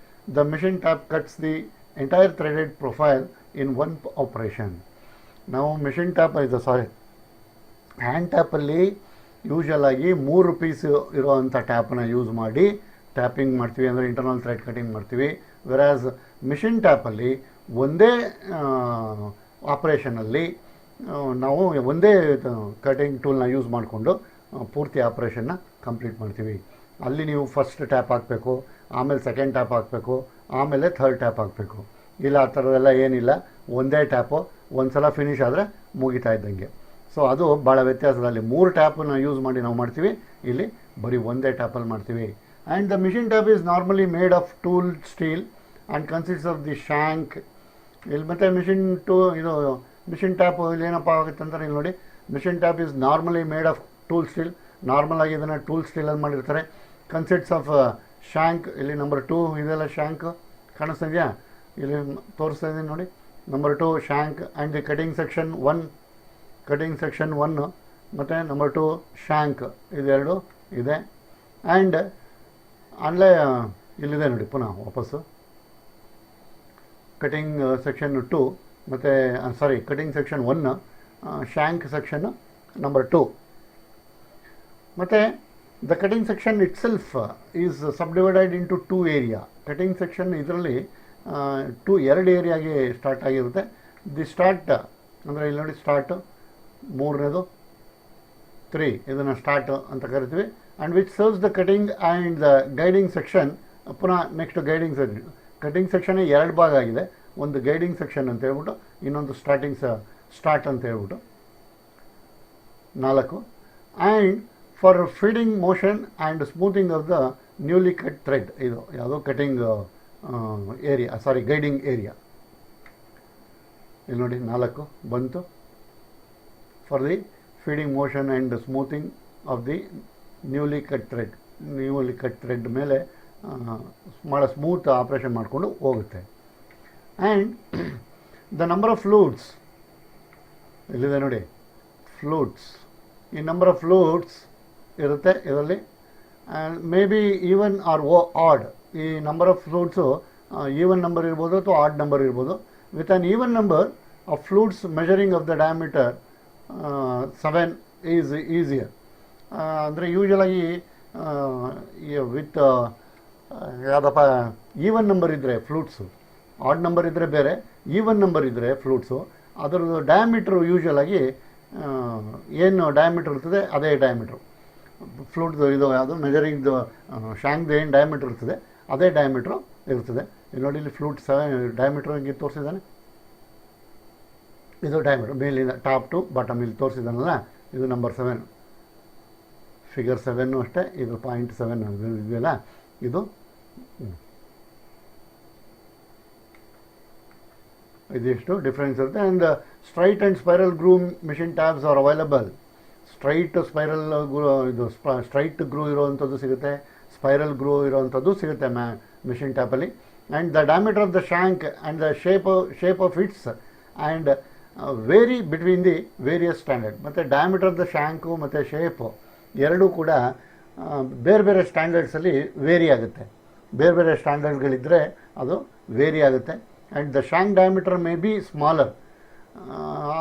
the machine tap cuts the entire threaded profile in one operation. ನಾವು machine tap hand ಟ್ಯಾಪಲ್ಲಿ usual ಆಗಿ 3 ಪೀಸ್ ಇರೋವಂಥ ಟ್ಯಾಪನ್ನ ಯೂಸ್ ಮಾಡಿ ಟ್ಯಾಪಿಂಗ್ ಮಾಡ್ತೀವಿ, ಅಂದರೆ ಇಂಟರ್ನಲ್ ಥ್ರೆಡ್ ಕಟಿಂಗ್ ಮಾಡ್ತೀವಿ. ವೆರಾಸ್ ಮಿಷಿನ್ ಟ್ಯಾಪಲ್ಲಿ ಒಂದೇ ಆಪ್ರೇಷನಲ್ಲಿ ನಾವು ಒಂದೇ ಕಟಿಂಗ್ ಟೂಲ್ನ ಯೂಸ್ ಮಾಡಿಕೊಂಡು ಪೂರ್ತಿ ಆಪ್ರೇಷನ್ನ ಕಂಪ್ಲೀಟ್ ಮಾಡ್ತೀವಿ. ಅಲ್ಲಿ ನೀವು ಫಸ್ಟ್ ಟ್ಯಾಪ್ ಹಾಕಬೇಕು, ಆಮೇಲೆ ಸೆಕೆಂಡ್ ಟ್ಯಾಪ್ ಹಾಕಬೇಕು, ಆಮೇಲೆ ಥರ್ಡ್ ಟ್ಯಾಪ್ ಹಾಕಬೇಕು. ಇಲ್ಲ ಆ ಥರದೆಲ್ಲ ಏನಿಲ್ಲ, ಒಂದೇ ಟ್ಯಾಪು ಒಂದು ಸಲ ಫಿನಿಷ್ ಆದರೆ ಮುಗಿತಾ ಇದ್ದಂಗೆ. ಸೊ ಅದು ಭಾಳ ವ್ಯತ್ಯಾಸದಲ್ಲಿ 3 ಟ್ಯಾಪನ್ನು ಯೂಸ್ ಮಾಡಿ ನಾವು ಮಾಡ್ತೀವಿ, ಇಲ್ಲಿ ಬರೀ ಒಂದೇ ಟ್ಯಾಪಲ್ಲಿ ಮಾಡ್ತೀವಿ. And the machine tap is normally made of tool steel and consists of the shank. ಇಲ್ಲಿ ಮತ್ತು ಮಿಷಿನ್ ಟ್ಯಾಪ್ ಇಲ್ಲಿ ಏನಪ್ಪ ಆಗುತ್ತೆ ಅಂತಾರೆ, ಇಲ್ಲಿ ನೋಡಿ, machine tap is normally made of tool steel. Normal ಆಗಿ ಇದನ್ನು ಟೂಲ್ ಸ್ಟೀಲಲ್ಲಿ ಮಾಡಿರ್ತಾರೆ. ಕನ್ಸಿಸ್ಟ್ಸ್ ಆಫ್ ಶಾಂಕ್, ಇಲ್ಲಿ ನಂಬರ್ 2 ಇದೆಲ್ಲ ಶಾಂಕ್ ಕಾಣಿಸ್ತಾ ಇದೆಯಾ, ಇಲ್ಲಿ ತೋರಿಸ್ತಾ ಇದ್ದೀನಿ ನೋಡಿ, number 2 shank. And the cutting section 1 ಮತ್ತು ನಂಬರ್ 2 ಶಾಂಕ್, ಇದೆರಡು ಇದೆ. ಆ್ಯಂಡ್ ಅಲ್ಲೇ ಇಲ್ಲಿದೆ ನೋಡಿ, ಪುನಃ ವಾಪಸ್ಸು ಕಟಿಂಗ್ ಸೆಕ್ಷನ್ 2 ಮತ್ತು cutting section 1, shank section number 2. ಮತ್ತು the cutting section itself is subdivided into 2 area. Cutting section ಇದರಲ್ಲಿ 2 ಏರಿಯಾಗೆ ಸ್ಟಾರ್ಟ್ ಆಗಿರುತ್ತೆ. ದಿ ಸ್ಟಾರ್ಟ್ ಅಂದರೆ ಇಲ್ಲಿ ನೋಡಿ, ಸ್ಟಾರ್ಟು 3ನೇದು 3 ಇದನ್ನು ಸ್ಟಾರ್ಟ್ ಅಂತ ಕರಿತೀವಿ. And which serves the cutting and the guiding section. ಪುನಃ next guiding section. Cutting section 2 ಭಾಗ ಆಗಿದೆ. ಒಂದು ಗೈಡಿಂಗ್ ಸೆಕ್ಷನ್ ಅಂತ ಹೇಳ್ಬಿಟ್ಟು, ಇನ್ನೊಂದು ಸ್ಟಾರ್ಟ್ ಅಂತ ಹೇಳ್ಬಿಟ್ಟು 4. And for feeding motion and smoothing of the newly cut thread. ಇದು ಯಾವುದೋ ಕಟಿಂಗ್ ಏರಿಯಾ, ಗೈಡಿಂಗ್ ಏರಿಯಾ. ಇಲ್ಲಿ ನೋಡಿ 4 ಬಂತು. For the feeding motion and smoothing of the newly cut thread ಮೇಲೆ ಭಾಳ ಸ್ಮೂತ್ ಆಪ್ರೇಷನ್ ಮಾಡಿಕೊಂಡು ಹೋಗುತ್ತೆ. And the number of flutes ಇಲ್ಲಿದೆ ನೋಡಿ, ಫ್ಲೂಟ್ಸ್. ಈ ನಂಬರ್ ಆಫ್ ಫ್ಲೂಟ್ಸ್ ಇರುತ್ತೆ ಇದರಲ್ಲಿ. Maybe even or odd. ಈ number of flutes even number ಇರ್ಬೋದು ಅಥವಾ ಆಡ್ ನಂಬರ್ ಇರ್ಬೋದು. With an even number of flutes measuring of the diameter 7 is easier. ಅಂದರೆ ಯೂಶ್ವಲಾಗಿ ವಿತ್ ಯಾವುದಪ್ಪ ಈವನ್ ನಂಬರ್ ಇದ್ದರೆ ಫ್ಲೂಟ್ಸು, ಆಡ್ ನಂಬರ್ ಇದ್ದರೆ ಬೇರೆ, ಈವನ್ ನಂಬರ್ ಇದ್ದರೆ ಫ್ಲೂಟ್ಸು, ಅದರದ್ದು ಡಯಾಮೀಟ್ರು ಯೂಶ್ವಲಾಗಿ ಏನು ಡಯಾಮೀಟ್ರ್ ಇರ್ತದೆ ಅದೇ ಡಯಾಮೀಟ್ರು. ಫ್ಲೂಟ್ದು ಇದು ಯಾವುದು ಮೆಜರಿಂಗ್ದು ಶಾಂಕ್ದು ಏನು ಡಯಾಮೀಟ್ರ್ ಇರ್ತದೆ ಅದೇ ಡಯಾಮೀಟ್ರು ಇರ್ತದೆ. ಇಲ್ಲಿ ನೋಡಿ, ಇಲ್ಲಿ ಫ್ಲೂಟ್ ಡಯಾಮೀಟ್ರ್ ಹಿಂಗೆ ತೋರಿಸಿದ್ದಾನೆ. ಇದು ಡಯಾಮೀಟ್ರ್ ಮೇಲಿಂದ ಟಾಪ್ ಟು ಬಾಟಮ್ ಇಲ್ಲಿ ತೋರಿಸಿದಾನಲ್ಲ, ಇದು ನಂಬರ್ 7. ಫಿಗರ್ 7 ಅಷ್ಟೇ. ಇದು 0.7 ಇದೆಯಲ್ಲ, ಇದು ಇದಿಷ್ಟು ಡಿಫ್ರೆನ್ಸ್ ಇರುತ್ತೆ. And straight and spiral groove machine taps are available. Straight spiral ಇದು ಸ್ಟ್ರೈಟ್ ಗ್ರೂ ಇರೋವಂಥದ್ದು ಸಿಗುತ್ತೆ, ಸ್ಪೈರಲ್ ಗ್ರೂ ಇರೋವಂಥದ್ದು ಸಿಗುತ್ತೆ ಮಿಷಿನ್ ಟ್ಯಾಪಲ್ಲಿ. And the diameter of the shank and the shape of its and vary between the various standard. ಮತ್ತು diameter of the shank ಮತ್ತು shape ಎರಡೂ ಕೂಡ ಬೇರೆ ಬೇರೆ ಸ್ಟ್ಯಾಂಡರ್ಡ್ಸಲ್ಲಿ ವೇರಿ ಆಗುತ್ತೆ. ಬೇರೆ ಬೇರೆ ಸ್ಟ್ಯಾಂಡರ್ಡ್ಗಳಿದ್ದರೆ ಅದು ವೇರಿ ಆಗುತ್ತೆ. And the shank diameter may be smaller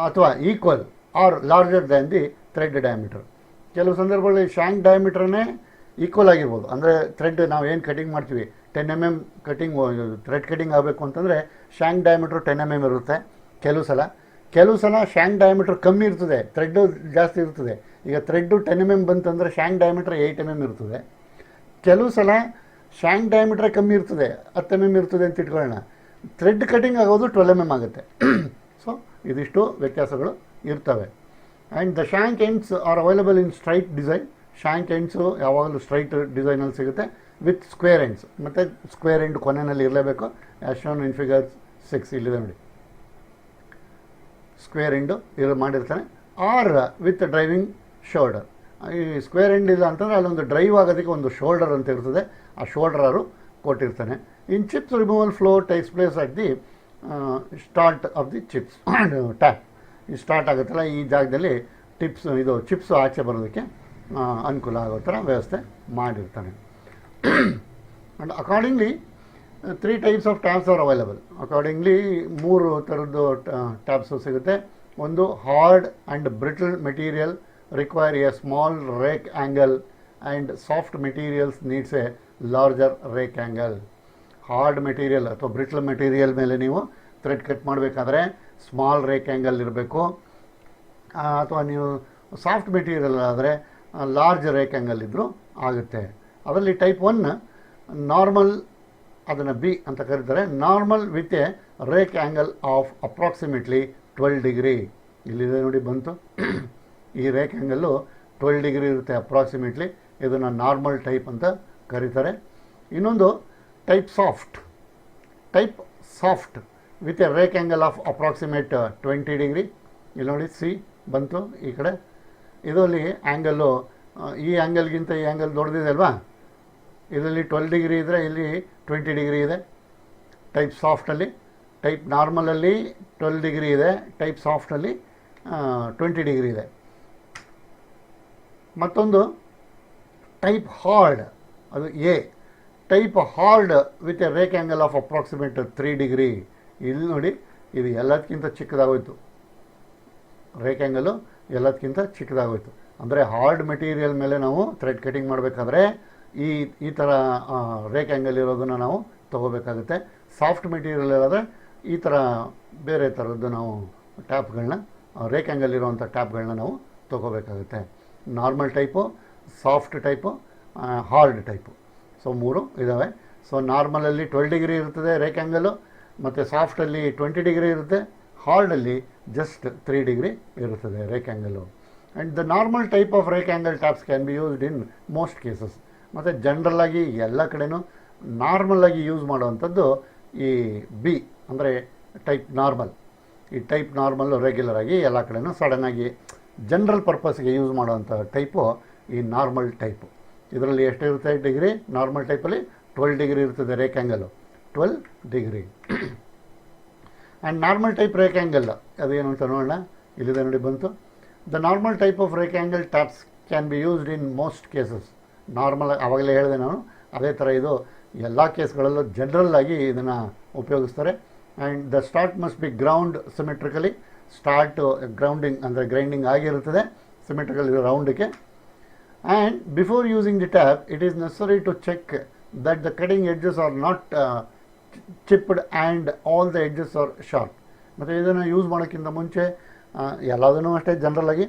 ಅಥವಾ equal or larger than the thread diameter. ಕೆಲವು ಸಂದರ್ಭಗಳಲ್ಲಿ ಶಾಂಕ್ ಡಯಾಮೀಟ್ರನ್ನೇ ಈಕ್ವಲ್ ಆಗಿರ್ಬೋದು. ಅಂದರೆ ಥ್ರೆಡ್ ನಾವು ಏನು ಕಟಿಂಗ್ ಮಾಡ್ತೀವಿ 10 mm ಕಟಿಂಗ್, ಥ್ರೆಡ್ ಕಟಿಂಗ್ ಆಗಬೇಕು ಅಂತಂದರೆ ಶಾಂಕ್ ಡಯಾಮೀಟ್ರ್ 10 mm ಇರುತ್ತೆ. ಕೆಲವು ಸಲ ಶಾಂಕ್ ಡಯಾಮೀಟ್ರ್ ಕಮ್ಮಿ ಇರ್ತದೆ, ಥ್ರೆಡ್ಡು ಜಾಸ್ತಿ ಇರ್ತದೆ. ಈಗ ಥ್ರೆಡ್ಡು 10 mm ಬಂತಂದರೆ ಶಾಂಕ್ ಡಯಾಮೀಟ್ರ್ 8 mm ಇರ್ತದೆ. ಕೆಲವು ಸಲ ಶಾಂಕ್ ಡಯಾಮೀಟ್ರ್ ಕಮ್ಮಿ ಇರ್ತದೆ, 10 mm ಇರ್ತದೆ ಅಂತ ಇಟ್ಕೊಳ್ಳೋಣ, ಥ್ರೆಡ್ ಕಟಿಂಗ್ ಆಗೋದು 12 mm ಆಗುತ್ತೆ. ಸೊ ಇದಿಷ್ಟು ವ್ಯತ್ಯಾಸಗಳು ಇರ್ತವೆ. And the shank ends are available in straight design. Shank ends ಯಾವಾಗಲೂ ಸ್ಟ್ರೈಟ್ ಡಿಸೈನಲ್ಲಿ ಸಿಗುತ್ತೆ ವಿತ್ ಸ್ಕ್ವೇರ್ ಎಂಡ್ಸ್. ಮತ್ತು ಸ್ಕ್ವೇರ್ ಎಂಡ್ ಕೊನೆಯಲ್ಲಿ ಇರಲೇಬೇಕು. ಆ್ಯಸ್ ಶೋನ್ ಇನ್ ಫಿಗರ್ 6 ಇಲ್ಲಿದೆ ನೋಡಿ, ಸ್ಕ್ವೇರ್ ಎಂಡು ಮಾಡಿರ್ತಾನೆ. Or with driving shoulder. ಈ ಸ್ಕ್ವೇರ್ ಎಂಡ್ ಇಲ್ಲ ಅಂತಂದರೆ ಅಲ್ಲೊಂದು ಡ್ರೈವ್ ಆಗೋದಕ್ಕೆ ಒಂದು ಶೋಲ್ಡರ್ ಅಂತ ಇರ್ತದೆ, ಆ ಶೋಲ್ಡರು ಕೊಟ್ಟಿರ್ತಾನೆ. In chips removal flow takes place at the start of the chips tap. ಈ ಸ್ಟಾರ್ಟ್ ಆಗುತ್ತಲ್ಲ, ಈ ಜಾಗದಲ್ಲಿ ಚಿಪ್ಸು ಆಚೆ ಬರೋದಕ್ಕೆ ಅನುಕೂಲ ಆಗೋ ಥರ ವ್ಯವಸ್ಥೆ ಮಾಡಿರ್ತಾನೆ. And accordingly 3 types of taps are available. Accordingly 3 ಥರದ್ದು ಟ್ಯಾಬ್ಸು ಸಿಗುತ್ತೆ. ಒಂದು hard and brittle material require a small rake angle and soft materials needs a larger rake angle. Hard material ಅಥವಾ ಬ್ರಿಟಲ್ ಮೆಟೀರಿಯಲ್ ಮೇಲೆ ನೀವು ಥ್ರೆಡ್ ಕಟ್ ಮಾಡಬೇಕಾದ್ರೆ small rake angle ಇರಬೇಕು. ಅಥವಾ ನೀವು ಸಾಫ್ಟ್ ಮೆಟೀರಿಯಲ್ ಆದರೆ ಲಾರ್ಜ್ ರೇಕ್ ಆ್ಯಂಗಲ್ ಇದ್ದರೂ ಆಗುತ್ತೆ. ಅದರಲ್ಲಿ ಟೈಪ್ 1 ನಾರ್ಮಲ್, ಅದನ್ನು ಬಿ ಅಂತ ಕರೀತಾರೆ. Normal with A rake angle of approximately 12 degree. ಇಲ್ಲಿದೆ ನೋಡಿ, ಬಂತು. ಈ ರೇಕ್ ಆ್ಯಂಗಲ್ಲು 12 degree ಇರುತ್ತೆ ಅಪ್ರಾಕ್ಸಿಮೇಟ್ಲಿ. ಇದನ್ನು ನಾರ್ಮಲ್ ಟೈಪ್ ಅಂತ ಕರೀತಾರೆ. ಇನ್ನೊಂದು type soft with A rake angle of approximate 20 degree. ಇಲ್ಲಿ ನೋಡಿ, ಸಿ ಬಂತು ಈ ಕಡೆ. ಇದರಲ್ಲಿ ಆ್ಯಂಗಲ್ಲು ಈ ಆ್ಯಂಗಲ್ಗಿಂತ ಈ ಆ್ಯಂಗಲ್ ದೊಡ್ಡದಿದೆ ಅಲ್ವಾ. ಇದರಲ್ಲಿ 12 degree ಇದ್ದರೆ ಇಲ್ಲಿ 20 degree ಇದೆ ಟೈಪ್ ಸಾಫ್ಟಲ್ಲಿ. ಟೈಪ್ ನಾರ್ಮಲಲ್ಲಿ 12 degree ಇದೆ, ಟೈಪ್ ಸಾಫ್ಟಲ್ಲಿ 20 degree ಇದೆ. ಮತ್ತೊಂದು ಟೈಪ್ ಹಾರ್ಡ್, ಅದು A. Type hard with A rake angle of approximate 3 degree. ಇಲ್ಲಿ ನೋಡಿ, ಇದು ಎಲ್ಲದಕ್ಕಿಂತ ಚಿಕ್ಕದಾಗೋಯ್ತು. ರೇಕ್ ಆ್ಯಂಗಲು ಎಲ್ಲದಕ್ಕಿಂತ ಚಿಕ್ಕದಾಗೋಯ್ತು. ಅಂದರೆ ಹಾರ್ಡ್ ಮೆಟೀರಿಯಲ್ ಮೇಲೆ ನಾವು ಥ್ರೆಡ್ ಕಟಿಂಗ್ ಮಾಡಬೇಕಾದ್ರೆ ಈ ಥರ ರೇಕ್ ಆ್ಯಂಗಲ್ ಇರೋದನ್ನು ನಾವು ತೊಗೋಬೇಕಾಗುತ್ತೆ. ಸಾಫ್ಟ್ ಮೆಟೀರಿಯಲ್ ಇರೋದ್ರೆ ಈ ಥರ ಬೇರೆ ಥರದ್ದು ನಾವು ಟ್ಯಾಪ್ಗಳನ್ನ, ರೇಕ್ ಆ್ಯಂಗಲ್ ಇರೋವಂಥ ಟ್ಯಾಪ್ಗಳನ್ನ ನಾವು ತೊಗೋಬೇಕಾಗುತ್ತೆ. Normal type, soft type, hard type. So 3 ಇದ್ದಾವೆ. ಸೊ ನಾರ್ಮಲಲ್ಲಿ 12 ಡಿಗ್ರಿ ಇರ್ತದೆ ರೇಕ್ ಆ್ಯಂಗಲು, ಮತ್ತು ಸಾಫ್ಟಲ್ಲಿ 20 ಡಿಗ್ರಿ ಇರುತ್ತೆ, ಹಾರ್ಡಲ್ಲಿ ಜಸ್ಟ್ 3 ಡಿಗ್ರಿ ಇರುತ್ತದೆ rake angle. And the normal type of rake angle taps can be used in most cases. ಮತ್ತು ಜನರಲ್ಲಾಗಿ ಎಲ್ಲ ಕಡೆನೂ ನಾರ್ಮಲಾಗಿ ಯೂಸ್ ಮಾಡುವಂಥದ್ದು ಈ ಬಿ ಅಂದರೆ ಟೈಪ್ ನಾರ್ಮಲ್. ಈ ಟೈಪ್ ನಾರ್ಮಲ್ಲು ರೆಗ್ಯುಲರಾಗಿ ಎಲ್ಲ ಕಡೆನೂ ಸಡನ್ನಾಗಿ ಜನರಲ್ ಪರ್ಪಸ್ಗೆ ಯೂಸ್ ಮಾಡುವಂಥ ಟೈಪು ಈ ನಾರ್ಮಲ್ ಟೈಪು. ಇದರಲ್ಲಿ ಎಷ್ಟಿರುತ್ತೆ ಡಿಗ್ರಿ? ನಾರ್ಮಲ್ ಟೈಪಲ್ಲಿ 12 ಡಿಗ್ರಿ ಇರ್ತದೆ rake angle, 12 degree. And normal type rake angle ಅದೇನು ಅಂತ ನೋಡೋಣ. ಇಲ್ಲಿದೆ ನೋಡಿ ಬಂತು. The normal type of rake angle taps can be used in most cases. Normal ಆವಾಗಲೇ ಹೇಳಿದೆ ನಾನು, ಅದೇ ಥರ ಇದು ಎಲ್ಲ ಕೇಸ್ಗಳಲ್ಲೂ ಜನರಲ್ಲಾಗಿ ಇದನ್ನು ಉಪಯೋಗಿಸ್ತಾರೆ. And the start must be ground symmetrically. Start grounding ಅಂದರೆ ಗ್ರೈಂಡಿಂಗ್ ಆಗಿರುತ್ತದೆ ಸಿಮೆಟ್ರಿಕಲಿ ರೌಂಡಕ್ಕೆ. And before using the tap it is necessary to check that the cutting edges are not chipped and all the edges are sharp. ಮತ್ತು ಇದನ್ನು use ಮಾಡೋಕ್ಕಿಂತ ಮುಂಚೆ ಎಲ್ಲದನ್ನೂ ಅಷ್ಟೇ ಜನರಲಾಗಿ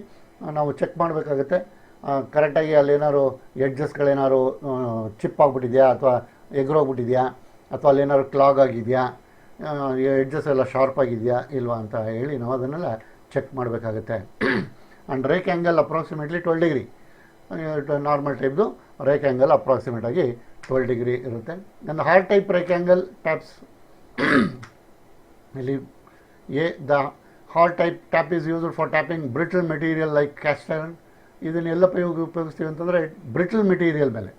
ನಾವು ಚೆಕ್ ಮಾಡಬೇಕಾಗುತ್ತೆ. ಕರೆಕ್ಟಾಗಿ ಅಲ್ಲೇನಾದ್ರು ಎಡ್ಜಸ್ಗಳೇನಾದ್ರು ಚಿಪ್ ಆಗಿಬಿಟ್ಟಿದೆಯಾ, ಅಥವಾ ಎಗ್ರೋಗ್ಬಿಟ್ಟಿದೆಯಾ, ಅಥವಾ ಅಲ್ಲೇನಾದ್ರು ಕ್ಲಾಗ್ ಆಗಿದೆಯಾ, ಎಡ್ಜಸ್ ಎಲ್ಲ ಶಾರ್ಪ್ ಆಗಿದೆಯಾ ಇಲ್ವಾ ಅಂತ ಹೇಳಿ ನಾವು ಅದನ್ನೆಲ್ಲ ಚೆಕ್ ಮಾಡಬೇಕಾಗುತ್ತೆ. And rake angle approximately 12 degree. Normal ಟೈಪ್ದು ರೇಕ್ ಆ್ಯಂಗಲ್ ಅಪ್ರಾಕ್ಸಿಮೇಟಾಗಿ 12 ಡಿಗ್ರಿ ಇರುತ್ತೆ. And hard type rake angle taps, ಇಲ್ಲಿ the hard type tap is used for tapping brittle material like cast iron. ಇದನ್ನೆಲ್ಲ ಉಪಯೋಗಿಸ್ತೀವಿ ಅಂತಂದರೆ ಬ್ರಿಟಲ್ ಮೆಟೀರಿಯಲ್ ಮೇಲೆ,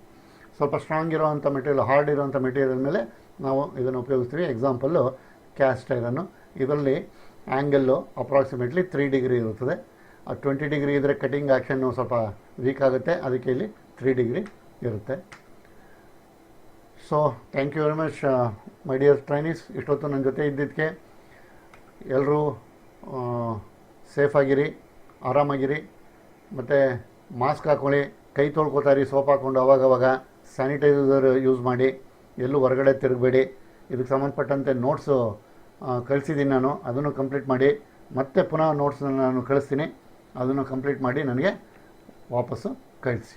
ಸ್ವಲ್ಪ ಸ್ಟ್ರಾಂಗ್ ಇರೋವಂಥ ಮೆಟೀರಿಯಲ್, ಹಾರ್ಡ್ ಇರೋವಂಥ ಮೆಟೀರಿಯಲ್ ಮೇಲೆ ನಾವು ಇದನ್ನು ಉಪಯೋಗಿಸ್ತೀವಿ. Example caste iron. ಇದರಲ್ಲಿ ಆ್ಯಂಗಲ್ಲು ಅಪ್ರಾಕ್ಸಿಮೇಟ್ಲಿ 3 ಡಿಗ್ರಿ ಇರುತ್ತದೆ. 20 ಡಿಗ್ರಿ ಇದ್ದರೆ ಕಟಿಂಗ್ ಆ್ಯಕ್ಷನ್ನು ಸ್ವಲ್ಪ ವೀಕ್ ಆಗುತ್ತೆ, ಅದಕ್ಕೆ ಇಲ್ಲಿ 3 ಡಿಗ್ರಿ ಇರುತ್ತೆ. So thank you very much my dear trainees. ಇಷ್ಟೊತ್ತು ನನ್ನ ಜೊತೆ ಇದ್ದಿದ್ದಕ್ಕೆ ಎಲ್ಲರೂ ಸೇಫಾಗಿರಿ, ಆರಾಮಾಗಿರಿ, ಮತ್ತು ಮಾಸ್ಕ್ ಹಾಕ್ಕೊಳ್ಳಿ, ಕೈ ತೊಳ್ಕೊತಾರಿ ಸೋಪ್ ಹಾಕ್ಕೊಂಡು ಅವಾಗವಾಗ, ಸ್ಯಾನಿಟೈಸರ್ ಯೂಸ್ ಮಾಡಿ, ಎಲ್ಲೂ ಹೊರಗಡೆ ತಿರುಗಬೇಡಿ. ಇದಕ್ಕೆ ಸಂಬಂಧಪಟ್ಟಂತೆ ನೋಟ್ಸು ಕಳಿಸಿದ್ದೀನಿ ನಾನು, ಅದನ್ನು ಕಂಪ್ಲೀಟ್ ಮಾಡಿ. ಮತ್ತೆ ಪುನಃ ನೋಟ್ಸನ್ನು ನಾನು ಕಳಿಸ್ತೀನಿ, ಅದನ್ನು ಕಂಪ್ಲೀಟ್ ಮಾಡಿ ನನಗೆ ವಾಪಸ್ಸು ಕಳಿಸಿ.